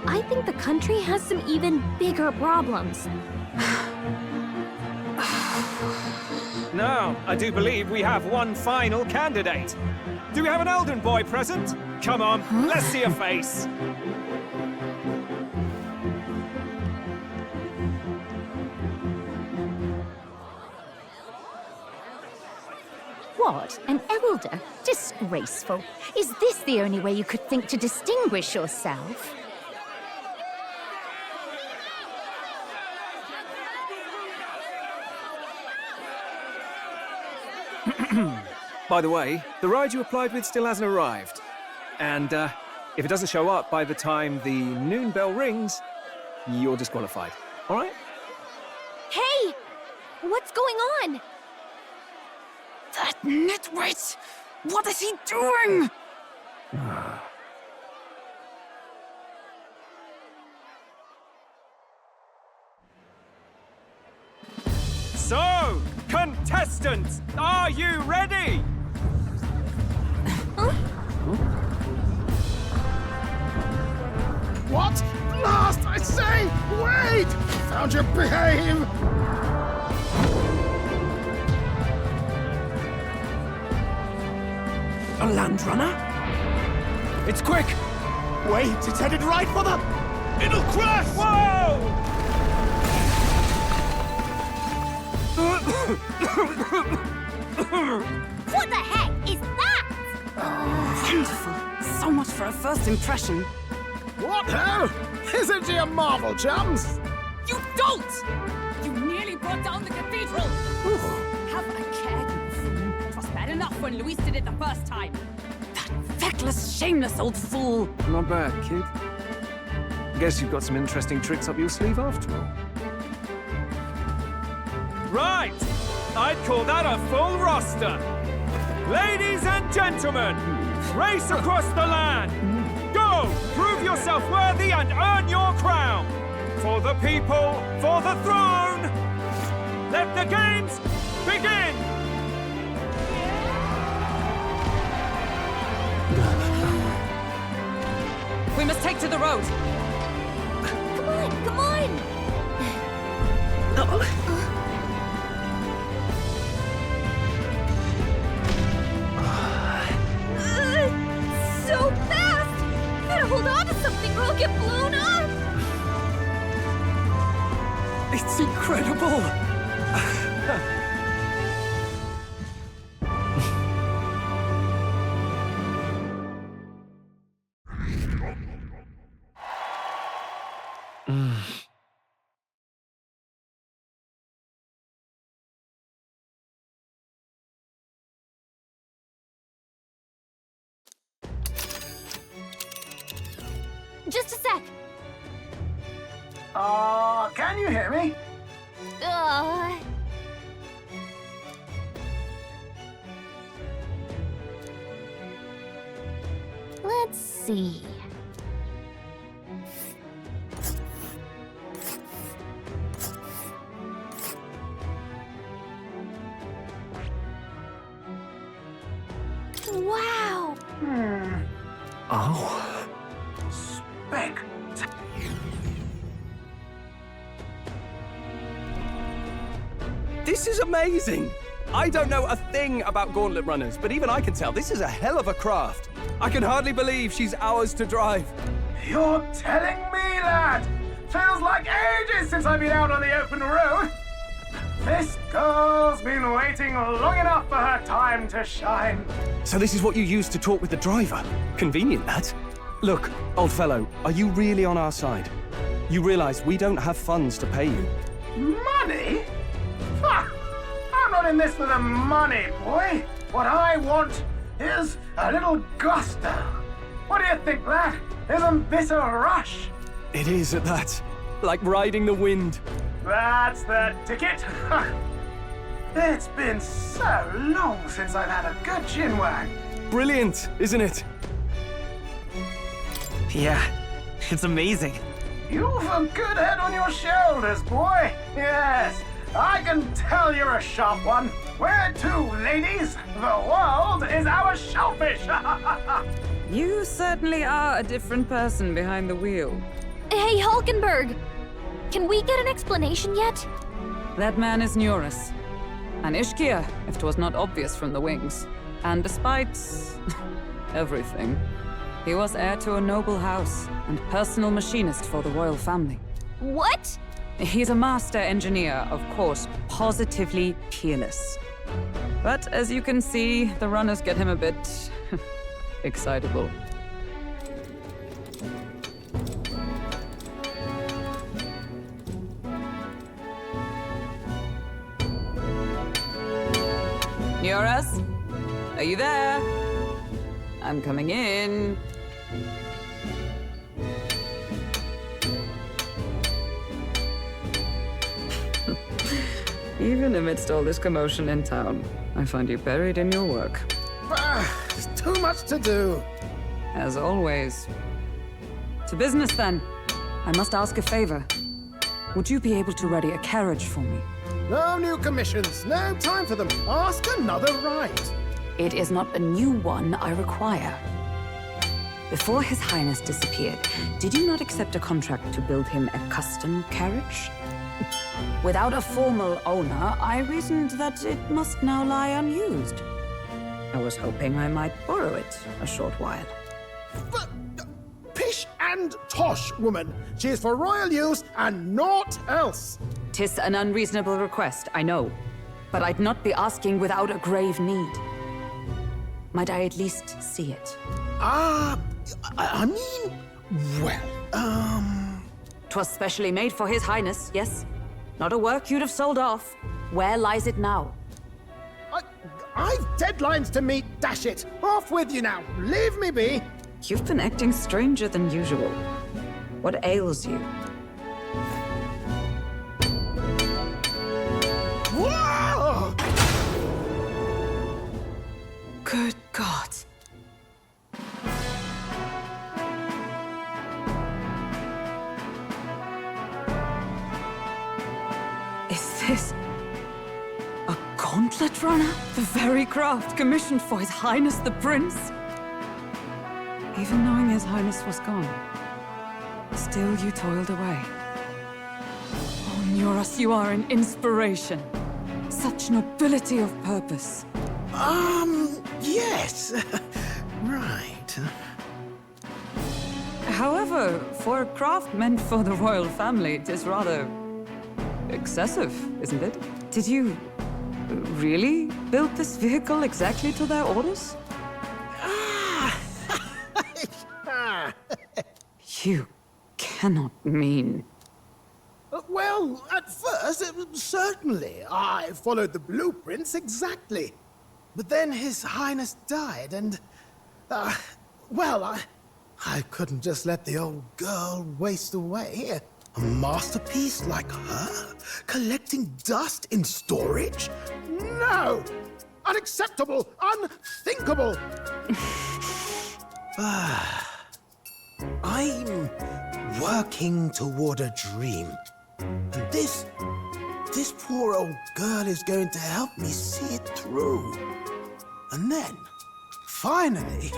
Speaker 7: I think the country has some even bigger problems.
Speaker 8: Now, I do believe we have one final candidate. Do we have an Elden boy present? Come on, let's see a face.
Speaker 17: What? An elder? Disgraceful. Is this the only way you could think to distinguish yourself?
Speaker 8: By the way, the ride you applied with still hasn't arrived. And if it doesn't show up by the time the noon bell rings, you're disqualified. All right?
Speaker 7: Hey! What's going on?
Speaker 5: That nitwit! What is he doing?
Speaker 8: So, contestants, are you ready?
Speaker 10: What? Last, I say! Wait! Found your behave!
Speaker 11: A land runner?
Speaker 8: It's quick!
Speaker 11: Wait, it's headed right for them!
Speaker 8: It'll crash! Whoa!
Speaker 17: What the heck is that?
Speaker 5: Wonderful. So much for a first impression.
Speaker 10: What ho? Isn't he a marvel, chums?
Speaker 5: You don't! You nearly brought down the cathedral!
Speaker 18: Have a care, you fool. It was bad enough when Luis did it the first time.
Speaker 5: That feckless, shameless old fool!
Speaker 8: Not bad, kid. Guess you've got some interesting tricks up your sleeve after all. Right! I'd call that a full roster. Ladies and gentlemen, race across the land. Go! Prove yourself worthy and earn your crown. For the people, for the throne. Let the games begin!
Speaker 5: We must take to the road.
Speaker 7: Come on, come on!
Speaker 12: So fast!
Speaker 14: unbelievable!
Speaker 7: Just a sec.
Speaker 10: Can you hear me?
Speaker 7: Let's see. Wow!
Speaker 6: Oh.
Speaker 14: This is amazing! I don't know a thing about gauntlet runners, but even I can tell this is a hell of a craft. I can hardly believe she's ours to drive.
Speaker 10: You're telling me, lad? Feels like ages since I've been out on the open road. This girl's been waiting long enough for her time to shine.
Speaker 6: So this is what you used to talk with the driver? Convenient, that. Look, old fellow, are you really on our side? You realize we don't have funds to pay you.
Speaker 10: Money? Ha! I'm not in this for the money, boy. What I want is a little gusto. What do you think, lad? Isn't this a rush?
Speaker 6: It is at that. Like riding the wind.
Speaker 10: That's the ticket. It's been so long since I've had a good chinwag.
Speaker 6: Brilliant, isn't it?
Speaker 2: Yeah, it's amazing.
Speaker 10: You've a good head on your shoulders, boy. Yes, I can tell you're a sharp one. Where to, ladies? The world is our shellfish.
Speaker 5: You certainly are a different person behind the wheel.
Speaker 7: Hey, Hulkenberg! Can we get an explanation yet?
Speaker 5: That man is Neurus. An Ishkia, if 'twas not obvious from the wings. And despite everything, he was heir to a noble house and personal machinist for the royal family.
Speaker 7: What?
Speaker 5: He's a master engineer, of course, positively peerless. But as you can see, the runners get him a bit excitable. Neurus? Are you there? I'm coming in. Even amidst all this commotion in town, I find you buried in your work.
Speaker 10: There's too much to do.
Speaker 5: As always. To business, then. I must ask a favor. Would you be able to ready a carriage for me?
Speaker 10: No new commissions. No time for them. Ask another right.
Speaker 5: It is not a new one I require. Before His Highness disappeared, did you not accept a contract to build him a custom carriage? Without a formal owner, I reasoned that it must now lie unused. I was hoping I might borrow it a short while.
Speaker 10: Pish and tosh, woman. She is for royal use and naught else.
Speaker 5: 'Tis an unreasonable request, I know. But I'd not be asking without a grave need. Might I at least see it?
Speaker 10: I mean, well,
Speaker 5: 'Twas specially made for His Highness, yes? Not a work you'd have sold off. Where lies it now?
Speaker 10: I've deadlines to meet, dash it. Off with you now. Leave me be.
Speaker 5: You've been acting stranger than usual. What ails you?
Speaker 10: Whoa!
Speaker 5: Good God. Is this a gauntlet runner? The very craft commissioned for His Highness the Prince? Even knowing His Highness was gone, still you toiled away. Oh, Neurus, you are an inspiration. Such nobility of purpose.
Speaker 10: Yes. Right.
Speaker 5: However, for a craft meant for the royal family, it is rather excessive, isn't it? Did you really build this vehicle exactly to their orders? You cannot mean...
Speaker 10: Well, at first, certainly. I followed the blueprints exactly. But then His Highness died, and... well, I couldn't just let the old girl waste away. A masterpiece like her? Collecting dust in storage? No! Unacceptable! Unthinkable! I'm working toward a dream. And this poor old girl is going to help me see it through. And then, finally...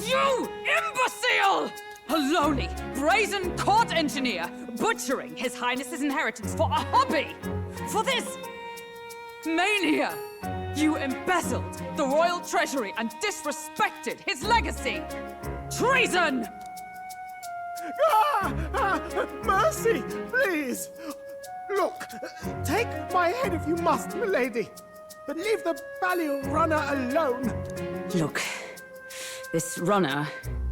Speaker 5: You imbecile! A lowly, brazen court engineer butchering His Highness's inheritance for a hobby! For this mania! You embezzled the royal treasury and disrespected his legacy! Treason!
Speaker 10: Mercy, please! Look, take my head if you must, milady. But leave the Balliol runner alone.
Speaker 5: Look, this runner...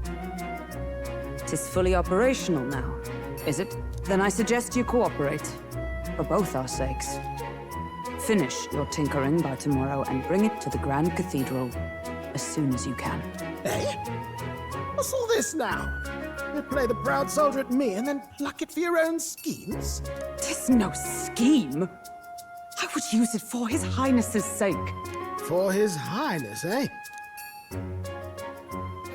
Speaker 5: it is fully operational now, is it? Then I suggest you cooperate. For both our sakes. Finish your tinkering by tomorrow and bring it to the Grand Cathedral as soon as you can.
Speaker 10: Eh? What's all this now? You play the proud soldier at me and then pluck it for your own schemes?
Speaker 5: Tis no scheme. I would use it for His Highness's sake.
Speaker 10: For His Highness, eh?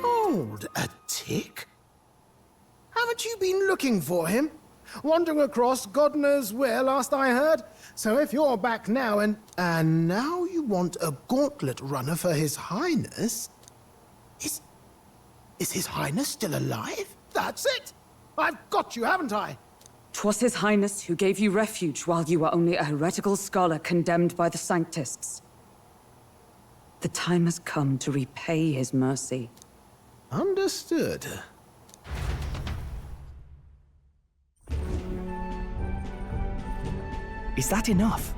Speaker 10: Hold a tick. Haven't you been looking for him? Wandering across God knows where, last I heard. So if you're back now and now you want a gauntlet runner for His Highness... Is His Highness still alive? That's it! I've got you, haven't I?
Speaker 5: 'Twas His Highness who gave you refuge while you were only a heretical scholar condemned by the Sanctists. The time has come to repay his mercy.
Speaker 10: Understood.
Speaker 6: Is that enough?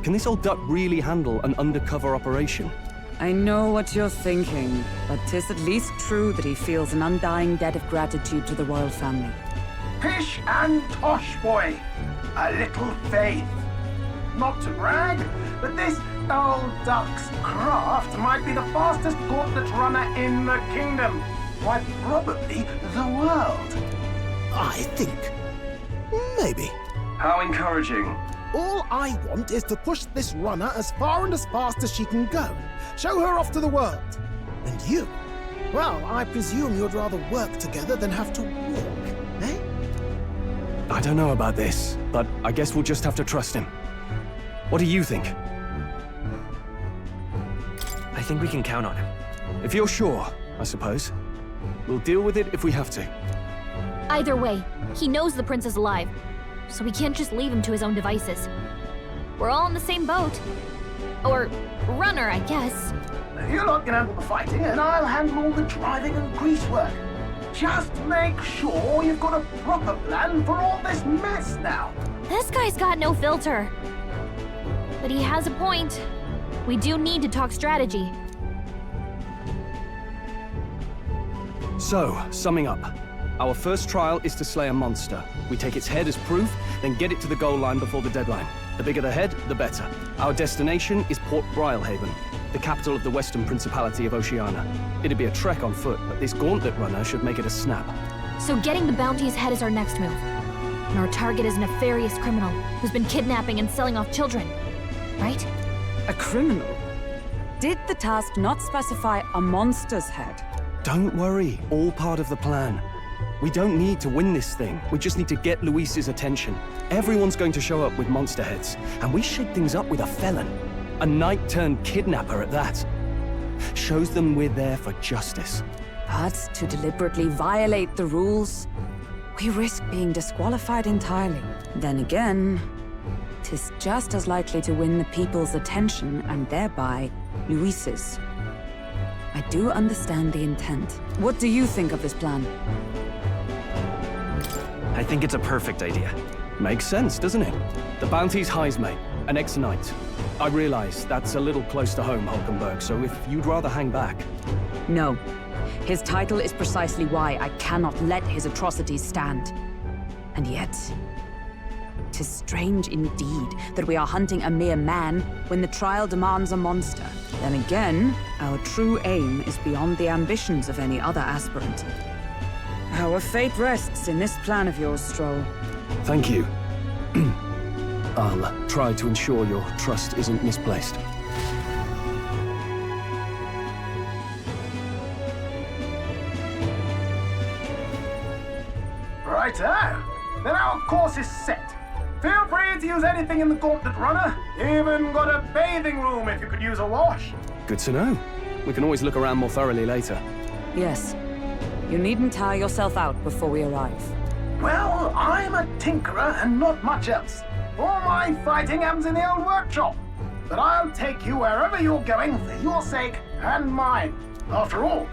Speaker 6: Can this old duck really handle an undercover operation?
Speaker 5: I know what you're thinking, but 'tis at least true that he feels an undying debt of gratitude to the royal family.
Speaker 10: Pish and tosh, boy. A little faith. Not to brag, but this old duck's craft might be the fastest gauntlet runner in the kingdom. Why, probably the world. I think. Maybe.
Speaker 8: How encouraging.
Speaker 10: All I want is to push this runner as far and as fast as she can go. Show her off to the world. And you? Well, I presume you'd rather work together than have to walk, eh?
Speaker 6: I don't know about this, but I guess we'll just have to trust him. What do you think?
Speaker 2: I think we can count on him.
Speaker 6: If you're sure, I suppose. We'll deal with it if we have to.
Speaker 7: Either way, he knows the prince is alive, so we can't just leave him to his own devices. We're all in the same boat. Or runner, I guess.
Speaker 10: You lot can handle the fighting, and I'll handle all the driving and greasework. Just make sure you've got a proper plan for all this mess now.
Speaker 7: This guy's got no filter. But he has a point. We do need to talk strategy.
Speaker 6: So, summing up. Our first trial is to slay a monster. We take its head as proof, then get it to the goal line before the deadline. The bigger the head, the better. Our destination is Port Brialhaven, the capital of the Western Principality of Oceania. It'd be a trek on foot, but this gauntlet runner should make it a snap.
Speaker 7: So getting the bounty's head is our next move. And our target is a nefarious criminal who's been kidnapping and selling off children. Right?
Speaker 5: A criminal? Did the task not specify a monster's head?
Speaker 6: Don't worry, all part of the plan. We don't need to win this thing. We just need to get Luis's attention. Everyone's going to show up with monster heads, and we shake things up with a felon. A knight-turned-kidnapper at that. Shows them we're there for justice.
Speaker 5: But to deliberately violate the rules, we risk being disqualified entirely. Then again, 'tis just as likely to win the people's attention, and thereby, Luis's. I do understand the intent. What do you think of this plan?
Speaker 2: I think it's a perfect idea.
Speaker 6: Makes sense, doesn't it? The bounty's Heisme, an ex-knight. I realize that's a little close to home, Hulkenberg, so if you'd rather hang back...
Speaker 5: No. His title is precisely why I cannot let his atrocities stand. And yet... 'tis strange indeed that we are hunting a mere man when the trial demands a monster. Then again, our true aim is beyond the ambitions of any other aspirant. Our fate rests in this plan of yours, Stroll.
Speaker 6: Thank you. I'll try to ensure your trust isn't misplaced.
Speaker 10: Righto. Then our course is set. Feel free to use anything in the Gauntlet Runner. Even got a bathing room if you could use a wash.
Speaker 6: Good to know. We can always look around more thoroughly later.
Speaker 5: Yes. You needn't tire yourself out before we arrive.
Speaker 10: Well, I'm a tinkerer and not much else. All my fighting happens in the old workshop. But I'll take you wherever you're going for your sake and mine. After all,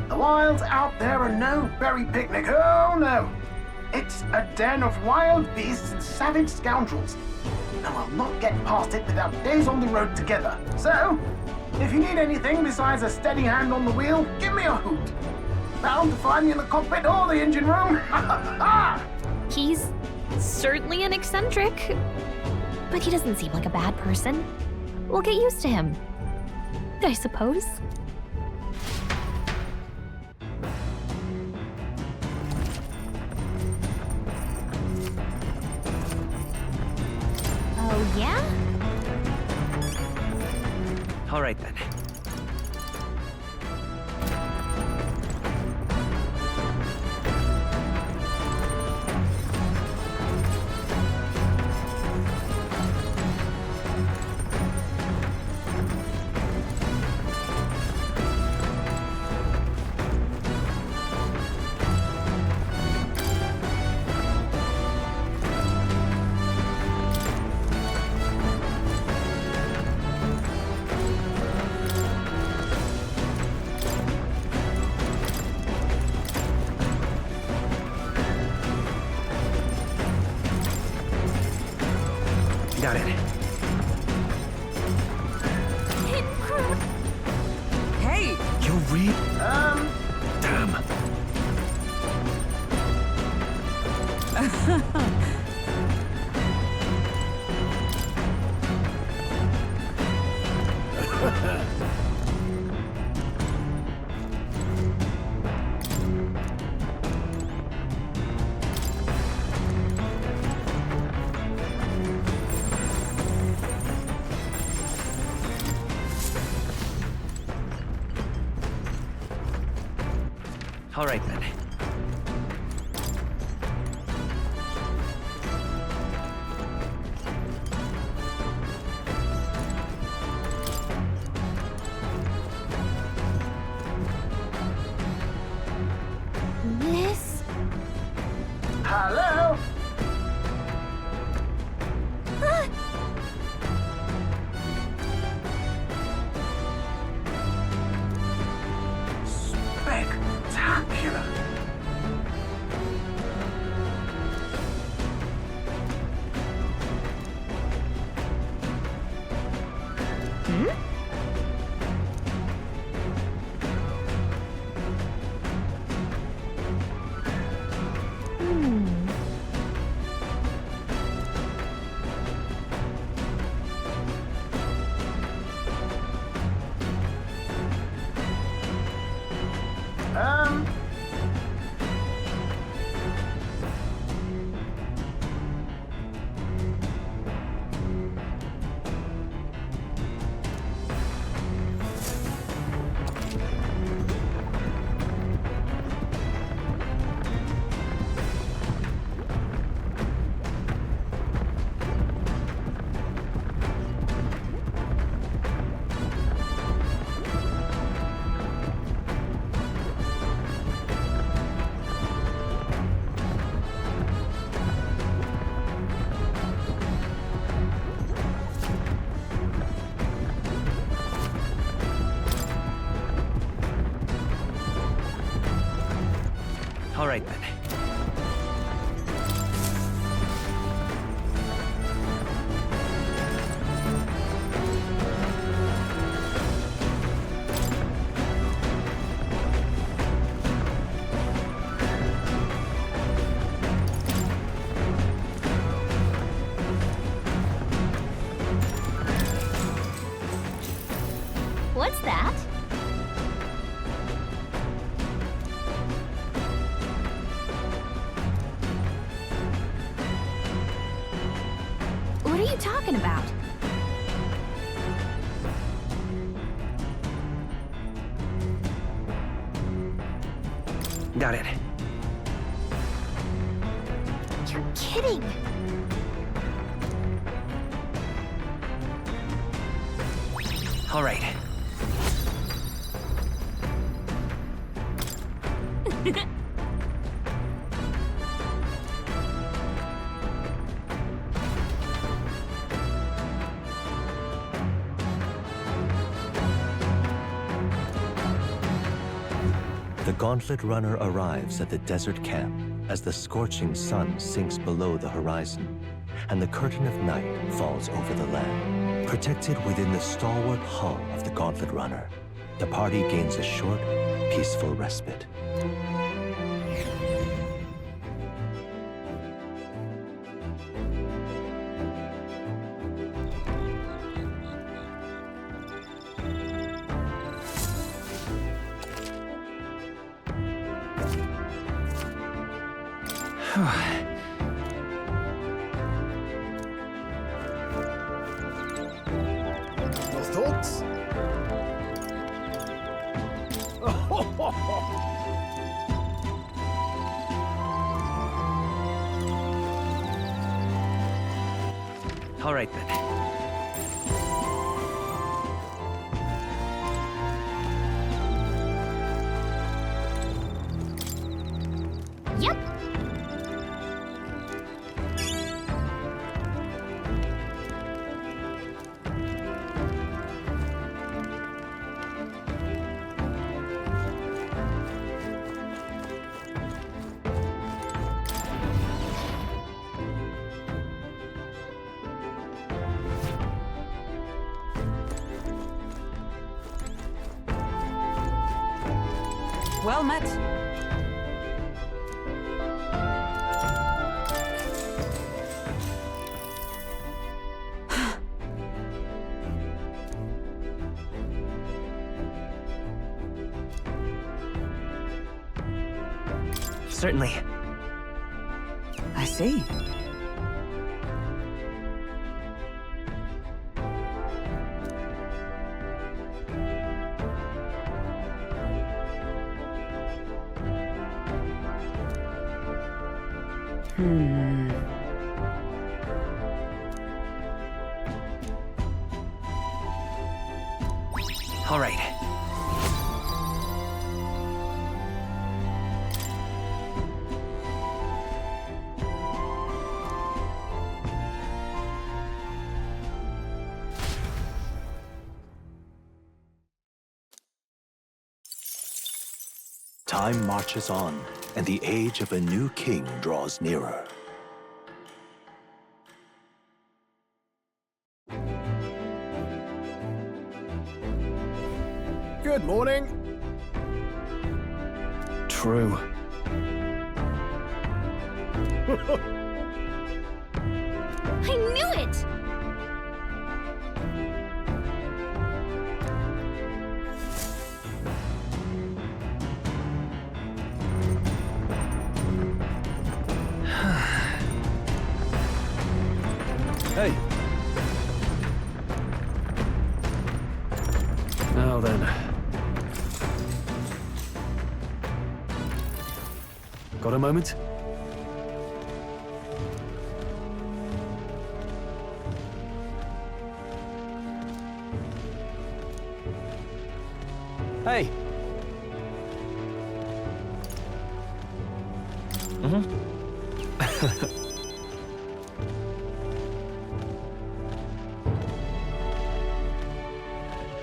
Speaker 10: the wilds out there are no berry picnic. Oh, no. It's a den of wild beasts and savage scoundrels. And we'll not get past it without days on the road together. So, if you need anything besides a steady hand on the wheel, give me a hoot. Bound to find me in the cockpit or the engine room.
Speaker 7: He's certainly an eccentric, but he doesn't seem like a bad person. We'll get used to him, I suppose. Oh, yeah?
Speaker 2: All right, then. Got it.
Speaker 5: Hey!
Speaker 6: You're Damn.
Speaker 2: All right, then.
Speaker 7: This...
Speaker 10: Hello? Spectacular.
Speaker 2: All right, then.
Speaker 17: What's that? What are you talking about?
Speaker 2: Got it.
Speaker 17: You're kidding.
Speaker 2: All right.
Speaker 1: The Gauntlet Runner arrives at the desert camp as the scorching sun sinks below the horizon and the curtain of night falls over the land. Protected within the stalwart hull of the Gauntlet Runner, the party gains a short, peaceful respite.
Speaker 9: Your thoughts?
Speaker 2: All right then.
Speaker 17: Yep.
Speaker 5: Well met.
Speaker 2: Certainly.
Speaker 5: I see.
Speaker 2: All right.
Speaker 1: Time marches on, and the age of a new king draws nearer.
Speaker 9: Good morning.
Speaker 6: True.
Speaker 17: I knew it!
Speaker 6: Hey. Now then. Got a moment? Hey.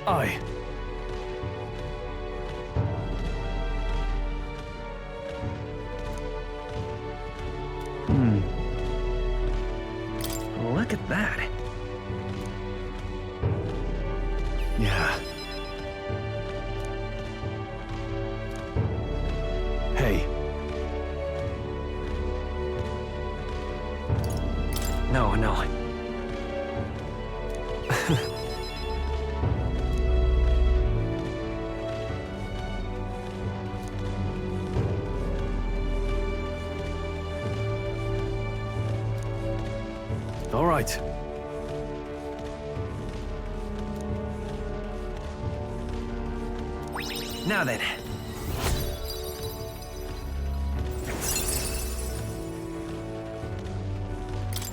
Speaker 6: Aye.
Speaker 2: Look at that.
Speaker 6: Yeah. Hey.
Speaker 2: No.
Speaker 6: right.
Speaker 2: Now then.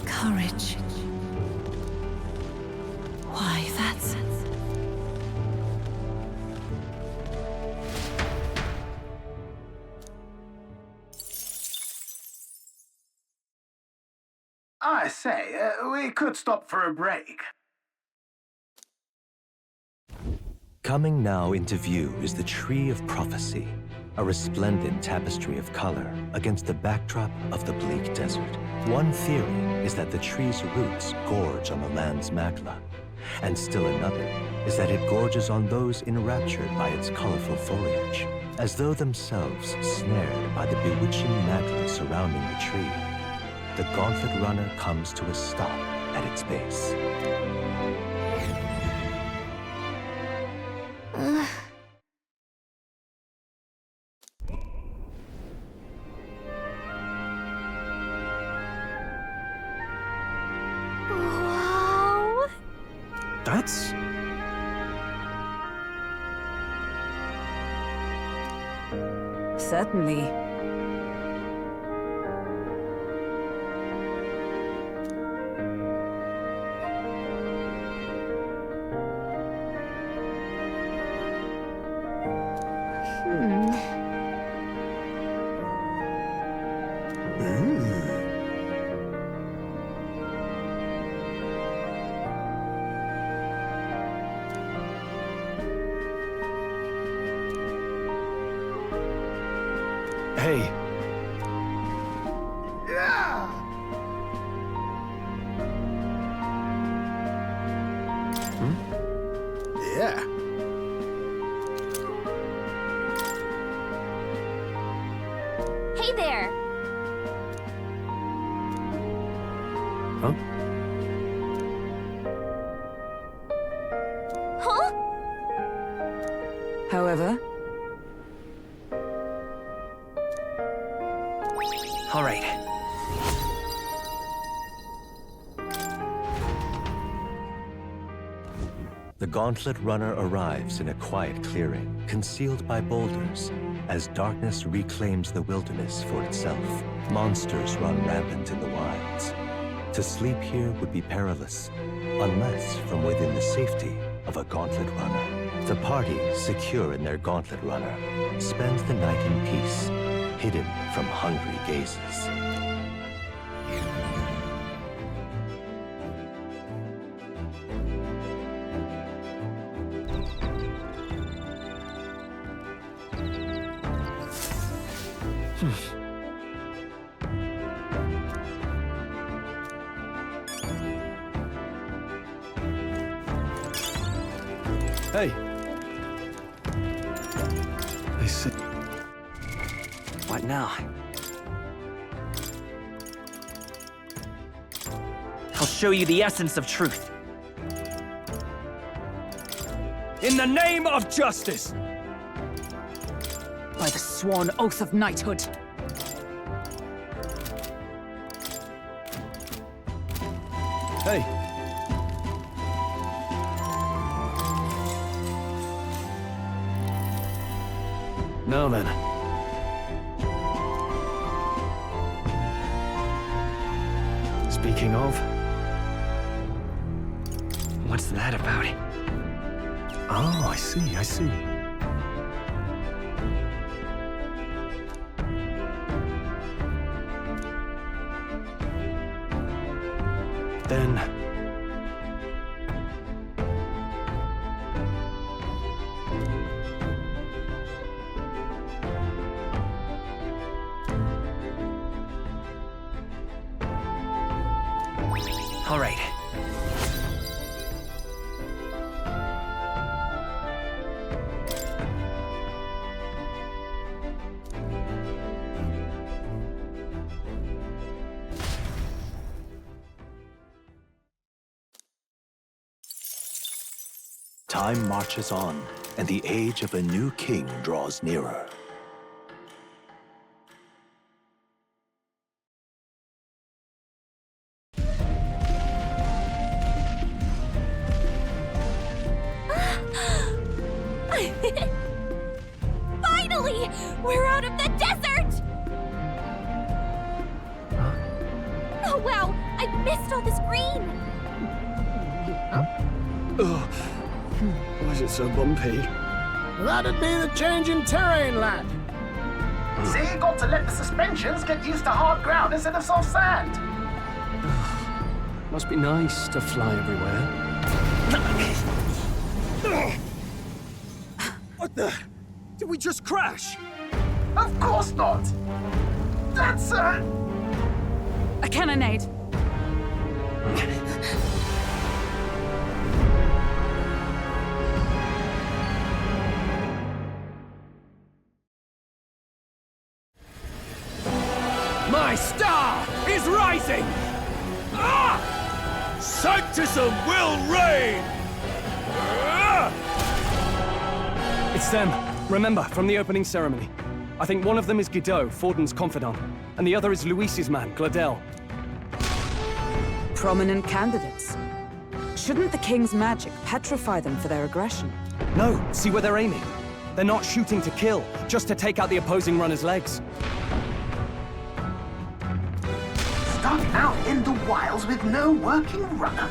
Speaker 4: Courage. Why, that's...
Speaker 10: I say, we could stop for a break.
Speaker 1: Coming now into view is the Tree of Prophecy, a resplendent tapestry of color against the backdrop of the bleak desert. One theory is that the tree's roots gorge on the land's magla, and still another is that it gorges on those enraptured by its colorful foliage, as though themselves snared by the bewitching magla surrounding the tree. The Gauntlet Runner comes to a stop at its base.
Speaker 3: Wow.
Speaker 6: That's...
Speaker 5: Certainly.
Speaker 6: Hey.
Speaker 11: Yeah.
Speaker 17: Hey there!
Speaker 6: Huh?
Speaker 17: Huh?
Speaker 5: However,
Speaker 2: All right.
Speaker 1: The Gauntlet Runner arrives in a quiet clearing, concealed by boulders, as darkness reclaims the wilderness for itself. Monsters run rampant in the wilds. To sleep here would be perilous, unless from within the safety of a Gauntlet Runner. The party, secure in their Gauntlet Runner, spends the night in peace, hidden from hungry gazes.
Speaker 6: Hey. I see.
Speaker 2: What now? I'll show you the essence of truth.
Speaker 8: In the name of justice!
Speaker 18: By the sworn oath of knighthood.
Speaker 6: Hey. Now then. Speaking of...
Speaker 2: What's that about?
Speaker 6: Oh, I see, I see. Then...
Speaker 2: All right.
Speaker 1: Time marches on, and the age of a new king draws nearer.
Speaker 18: Finally! We're out of the desert! Oh wow, I missed all this green!
Speaker 6: Ugh. Why is it so bumpy?
Speaker 10: That'd be the change in terrain, lad. See, you got to let the suspensions get used to hard ground instead of soft sand.
Speaker 6: Must be nice to fly everywhere.
Speaker 16: What the? Did we just crash?
Speaker 10: Of course not! That's
Speaker 18: a cannonade.
Speaker 16: My star is rising! Ah! Sanctism will reign!
Speaker 6: It's them. Remember, from the opening ceremony. I think one of them is Guido, Forden's confidant, and the other is Luis's man, Gladel.
Speaker 5: Prominent candidates. Shouldn't the king's magic petrify them for their aggression?
Speaker 6: No, see where they're aiming. They're not shooting to kill, just to take out the opposing runner's legs.
Speaker 10: Stuck out in the wilds with no working runner.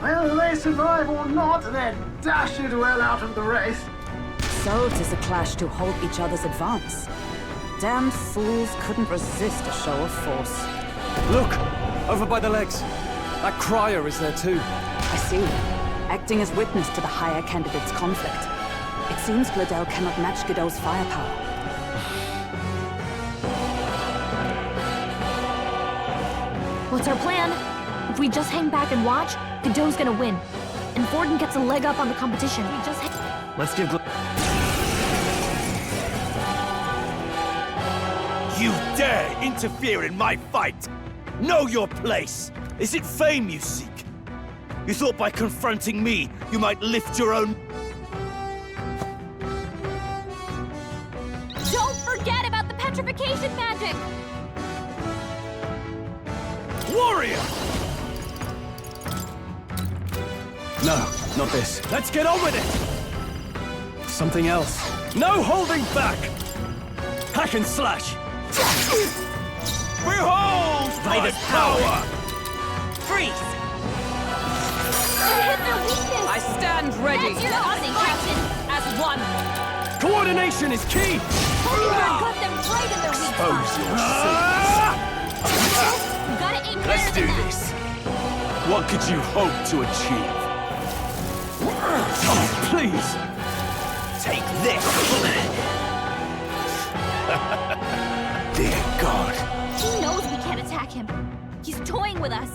Speaker 10: Whether they survive or not, they're dashed well out of the race.
Speaker 5: So 'tis a clash to halt each other's advance. Damned fools couldn't resist a show of force.
Speaker 6: Look! Over by the legs. That crier is there too.
Speaker 5: I see. Acting as witness to the higher candidate's conflict. It seems Gladel cannot match Guido's firepower.
Speaker 7: What's our plan? If we just hang back and watch, Guido's gonna win. And Forden gets a leg up on the competition. We just
Speaker 6: Let's give...
Speaker 16: You dare interfere in my fight! Know your place! Is it fame you seek? You thought by confronting me, you might lift your own...
Speaker 18: Don't forget about the petrification magic!
Speaker 16: Warrior!
Speaker 6: No, not this. Let's get on with it! Something else. No holding back! Hack and slash!
Speaker 16: Behold my power!
Speaker 18: Freeze! You hit their weakness!
Speaker 14: I stand ready.
Speaker 18: That's your opening, Captain! As one!
Speaker 6: Coordination is key!
Speaker 18: Holding got them right in their weak spot! You gotta aim
Speaker 16: Let's
Speaker 18: higher
Speaker 16: do
Speaker 18: than that.
Speaker 16: this! What could you hope to achieve?
Speaker 6: Oh, please!
Speaker 16: Take this! Dear God.
Speaker 18: He knows we can't attack him. He's toying with us.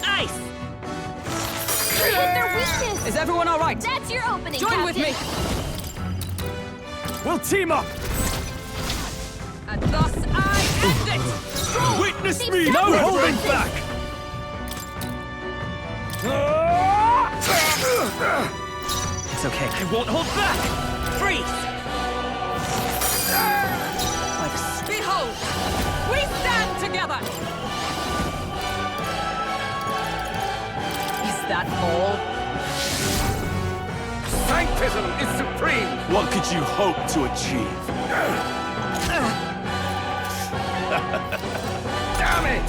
Speaker 14: Ice!
Speaker 18: You hit their weakness!
Speaker 14: Is everyone all right?
Speaker 18: That's your opening,
Speaker 14: Join with me!
Speaker 6: We'll team up!
Speaker 14: And thus I end it!
Speaker 16: Witness
Speaker 18: They've
Speaker 16: me!
Speaker 18: stopped
Speaker 6: No
Speaker 18: their
Speaker 6: holding
Speaker 18: forces.
Speaker 6: back!
Speaker 2: It's okay.
Speaker 16: I won't hold back!
Speaker 14: Freeze! Behold! We stand together! Is that all?
Speaker 16: Sanctism is supreme! What could you hope to achieve? Damn it!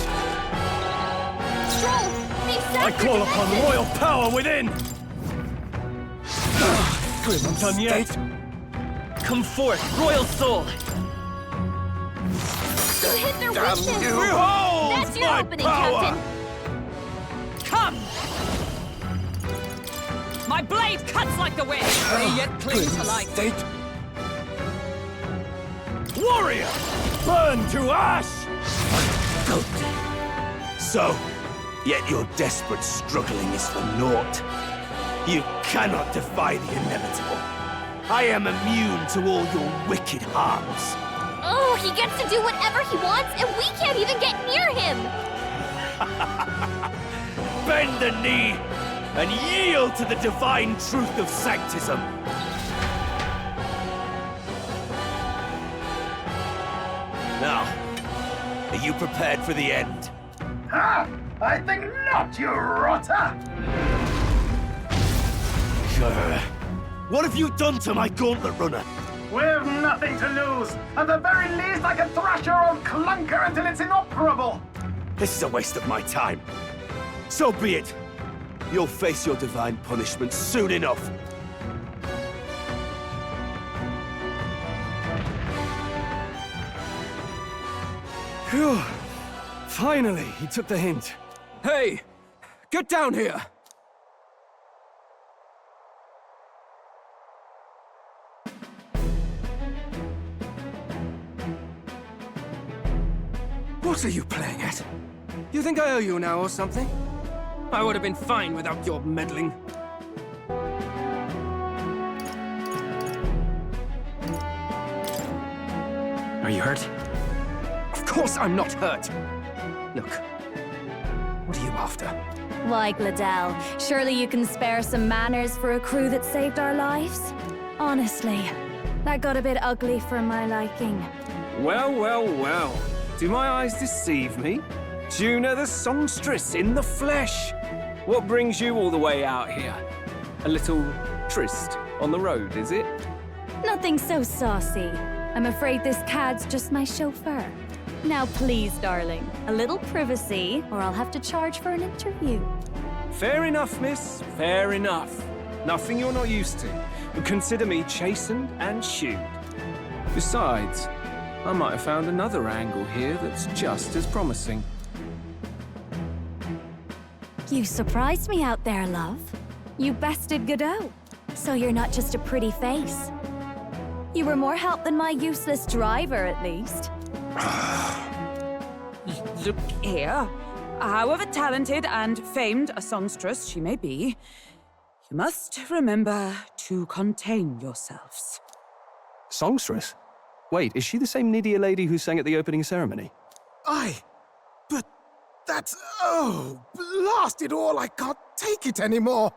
Speaker 18: Stroll! They've
Speaker 6: I
Speaker 18: sapped
Speaker 6: call
Speaker 18: their
Speaker 6: upon
Speaker 18: defenses.
Speaker 6: royal power within! Good, I'm done yet.
Speaker 14: Come forth, royal soul!
Speaker 18: You hit their
Speaker 16: Damn
Speaker 18: weakness!
Speaker 16: you! Behold
Speaker 18: That's your
Speaker 16: my
Speaker 18: opening,
Speaker 16: power!
Speaker 18: Captain!
Speaker 14: Come! My blade cuts like the wind, yet cling to life.
Speaker 16: Warrior! Burn to ash! So, yet your desperate struggling is for naught. You cannot defy the inevitable. I am immune to all your wicked harms.
Speaker 18: Oh, he gets to do whatever he wants, and we can't even get near him!
Speaker 16: Bend the knee and yield to the divine truth of sanctism. Now, are you prepared for the end?
Speaker 10: Ah! I think not, you rotter!
Speaker 16: What have you done to my gauntlet runner?
Speaker 10: We've nothing to lose. At the very least, I can thrash your old clunker until it's inoperable.
Speaker 16: This is a waste of my time. So be it. You'll face your divine punishment soon enough.
Speaker 6: Phew. Finally, he took the hint.
Speaker 14: Hey! Get down here! What are you playing at? You think I owe you now or something? I would have been fine without your meddling.
Speaker 2: Are you hurt?
Speaker 14: Of course I'm not hurt. Look, what are you after?
Speaker 18: Why, Gladell, surely you can spare some manners for a crew that saved our lives? Honestly, that got a bit ugly for my liking.
Speaker 8: Well, well, well. Do my eyes deceive me? Juna the songstress in the flesh. What brings you all the way out here? A little tryst on the road, is it?
Speaker 18: Nothing so saucy. I'm afraid this cad's just my chauffeur. Now please, darling, a little privacy, or I'll have to charge for an interview.
Speaker 8: Fair enough, miss. Fair enough. Nothing you're not used to. But consider me chastened and shooed. Besides, I might have found another angle here that's just as promising.
Speaker 18: You surprised me out there, love. You bested Godot. So you're not just a pretty face. You were more help than my useless driver, at least.
Speaker 5: Look here. However talented and famed a songstress she may be, you must remember to contain yourselves.
Speaker 6: Songstress? Wait, is she the same Nydia lady who sang at the opening ceremony?
Speaker 10: Aye, but that's... oh, blast it all, I can't take it anymore.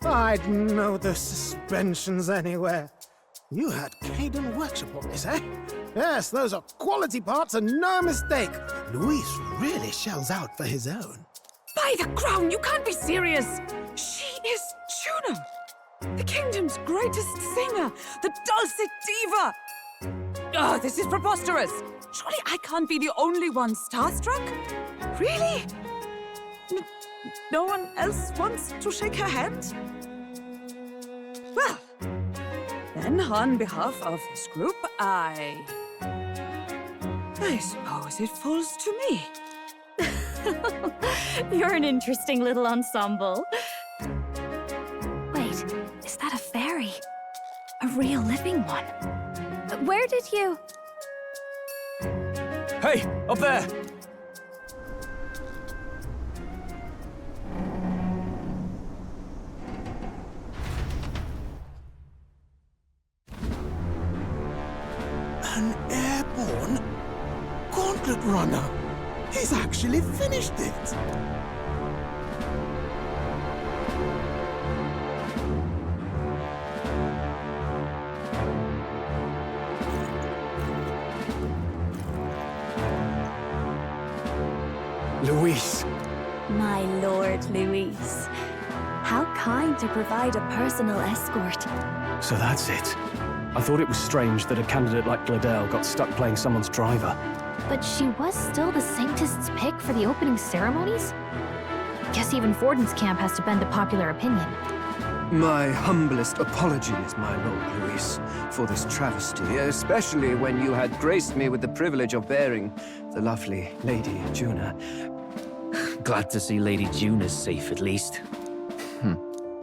Speaker 10: I'd know the suspensions anywhere. You had Caden Workshop on this, eh? Yes, those are quality parts and no mistake. Luis really shells out for his own.
Speaker 5: By the crown, you can't be serious! She is Juno! The kingdom's greatest singer! The dulcet diva! Oh, this is preposterous! Surely I can't be the only one starstruck? Really? No one else wants to shake her hand? Well, then on behalf of this group, I suppose it falls to me.
Speaker 18: You're an interesting little ensemble. Wait, is that a fairy? A real living one? Where did you...
Speaker 14: Hey, up there!
Speaker 10: An airborne gauntlet runner. He's actually finished it.
Speaker 6: Luis.
Speaker 18: My lord, Luis. How kind to provide a personal escort.
Speaker 6: So that's it. I thought it was strange that a candidate like Gladell got stuck playing someone's driver.
Speaker 7: But she was still the Sanctist's pick for the opening ceremonies? Guess even Forden's camp has to bend to popular opinion.
Speaker 14: My humblest apologies, my Lord Luis, for this travesty, especially when you had graced me with the privilege of bearing the lovely Lady Juna.
Speaker 2: Glad to see Lady Juna's safe, at least.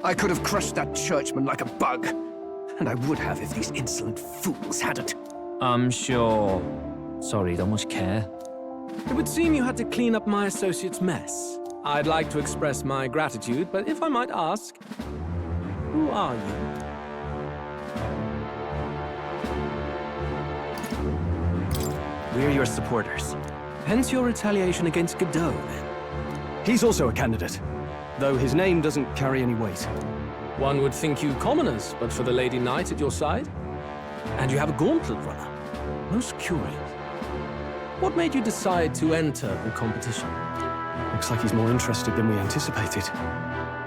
Speaker 14: I could have crushed that churchman like a bug, and I would have if these insolent fools hadn't.
Speaker 2: I'm sure. Sorry, don't much care.
Speaker 8: It would seem you had to clean up my associate's mess. I'd like to express my gratitude, but if I might ask, who are you?
Speaker 2: We're your supporters.
Speaker 8: Hence your retaliation against Godot, then?
Speaker 6: He's also a candidate, though his name doesn't carry any weight.
Speaker 8: One would think you commoners, but for the Lady Knight at your side. And you have a gauntlet runner. Most curious.
Speaker 14: What made you decide to enter the competition?
Speaker 6: Looks like he's more interested than we anticipated.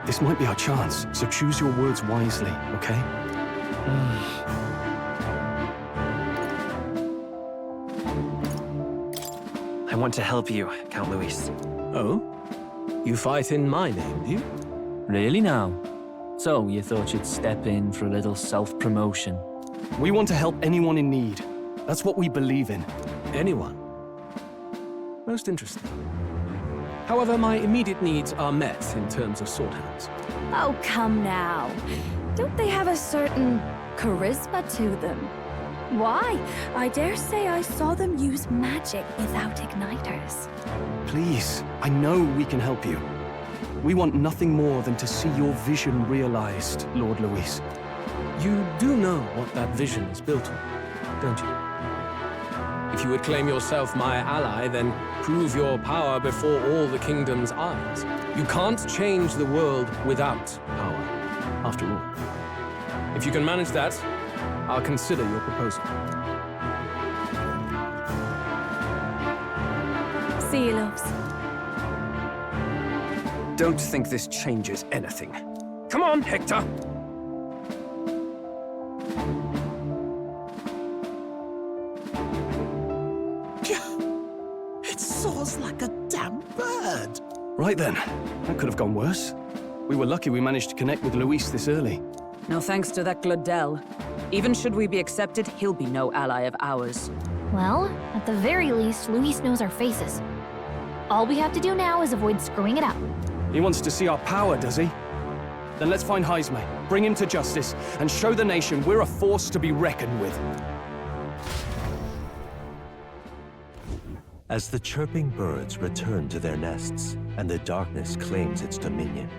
Speaker 6: This might be our chance, so choose your words wisely, okay?
Speaker 2: I want to help you, Count Luis.
Speaker 14: Oh? You fight in my name, do you?
Speaker 19: Really now? So, you thought you'd step in for a little self-promotion?
Speaker 6: We want to help anyone in need. That's what we believe in.
Speaker 14: Anyone? Most interesting. However, my immediate needs are met in terms of sword hands.
Speaker 18: Oh, come now. Don't they have a certain charisma to them? Why? I dare say I saw them use magic without igniters.
Speaker 6: Please, I know we can help you. We want nothing more than to see your vision realized, Lord Luis.
Speaker 14: You do know what that vision is built on, don't you? If you would claim yourself my ally, then prove your power before all the kingdom's eyes. You can't change the world without power, after all. If you can manage that, I'll consider your proposal.
Speaker 18: See you, loves.
Speaker 14: Don't think this changes anything. Come on, Hector!
Speaker 11: It soars like a damn bird.
Speaker 6: Right then, that could have gone worse. We were lucky we managed to connect with Luis this early.
Speaker 5: No thanks to that Glodell. Even should we be accepted, he'll be no ally of ours.
Speaker 7: Well, at the very least, Luis knows our faces. All we have to do now is avoid screwing it up.
Speaker 6: He wants to see our power, does he? Then let's find Heisme, bring him to justice, and show the nation we're a force to be reckoned with.
Speaker 1: As the chirping birds return to their nests and the darkness claims its dominion,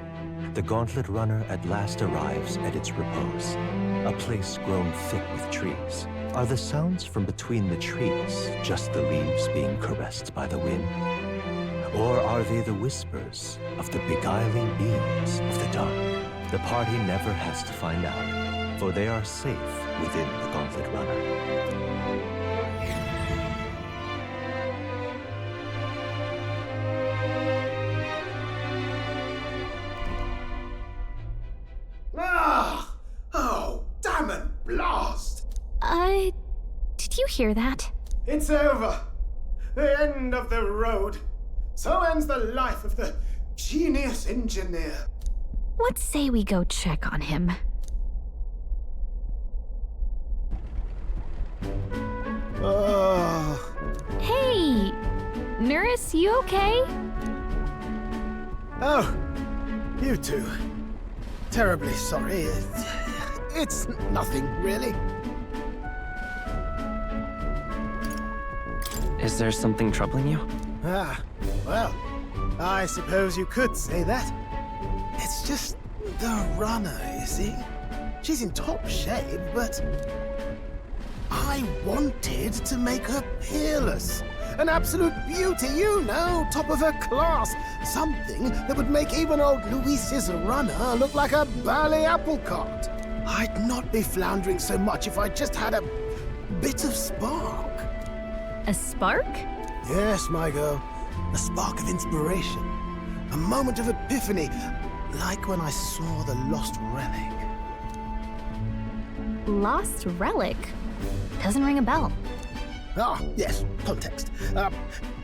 Speaker 1: the Gauntlet Runner at last arrives at its repose, a place grown thick with trees. Are the sounds from between the trees just the leaves being caressed by the wind? Or are they the whispers of the beguiling beams of the dark? The party never has to find out, for they are safe within the Gauntlet Runner.
Speaker 10: Oh, damn it, blast!
Speaker 7: Did you hear that?
Speaker 10: It's over. The end of the road. So ends the life of the genius engineer.
Speaker 7: Let's say we go check on him. Hey! Nurse, you okay?
Speaker 10: Oh, you two. Terribly sorry. It's nothing, really.
Speaker 2: Is there something troubling you?
Speaker 10: Ah, well, I suppose you could say that. It's just the runner, you see? She's in top shape, but I wanted to make her peerless. An absolute beauty, you know, top of her class. Something that would make even old Luis's runner look like a bally apple cart. I'd not be floundering so much if I just had a bit of spark.
Speaker 7: A spark?
Speaker 10: Yes, my girl. A spark of inspiration. A moment of epiphany, like when I saw the lost relic.
Speaker 7: Lost relic? Doesn't ring a bell.
Speaker 10: Ah, yes, context.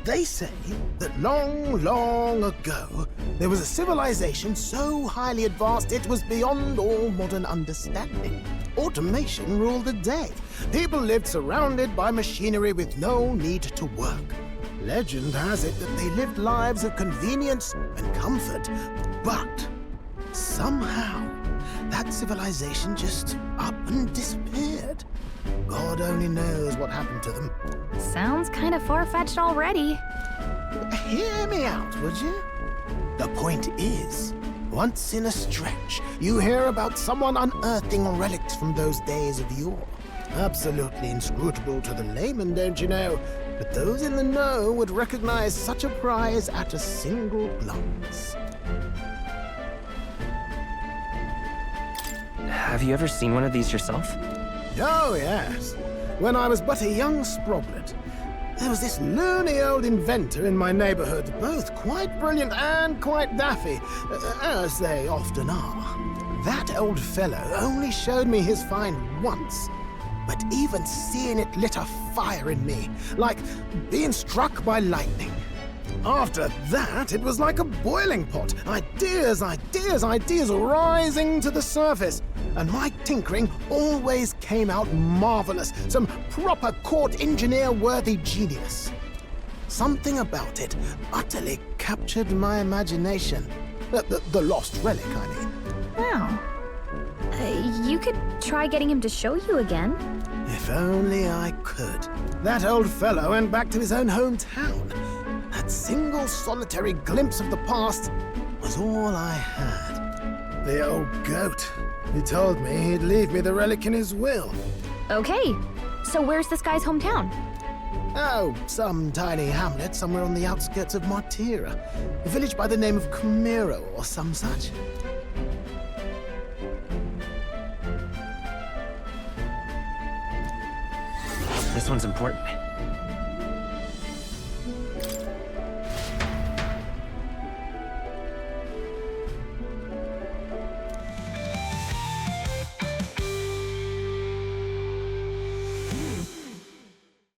Speaker 10: They say that long, long ago, there was a civilization so highly advanced it was beyond all modern understanding. Automation ruled the day. People lived surrounded by machinery with no need to work. Legend has it that they lived lives of convenience and comfort, but somehow that civilization just up and disappeared. God only knows what happened to them.
Speaker 7: Sounds kind of far-fetched already.
Speaker 10: Hear me out, would you? The point is, once in a stretch, you hear about someone unearthing relics from those days of yore. Absolutely inscrutable to the layman, don't you know? But those in the know would recognize such a prize at a single glance.
Speaker 2: Have you ever seen one of these yourself?
Speaker 10: Oh, yes. When I was but a young sproglet. There was this loony old inventor in my neighborhood, both quite brilliant and quite daffy, as they often are. That old fellow only showed me his find once, but even seeing it lit a fire in me, like being struck by lightning. After that, it was like a boiling pot. Ideas, ideas, ideas rising to the surface. And my tinkering always came out marvelous. Some proper court engineer-worthy genius. Something about it utterly captured my imagination. The lost relic, I mean.
Speaker 7: Wow. You could try getting him to show you again.
Speaker 10: If only I could. That old fellow went back to his own hometown. That single solitary glimpse of the past was all I had. The old goat. He told me he'd leave me the relic in his will.
Speaker 7: Okay, so where's this guy's hometown?
Speaker 10: Oh, some tiny hamlet somewhere on the outskirts of Martira. A village by the name of Camiro or some such.
Speaker 2: This one's important.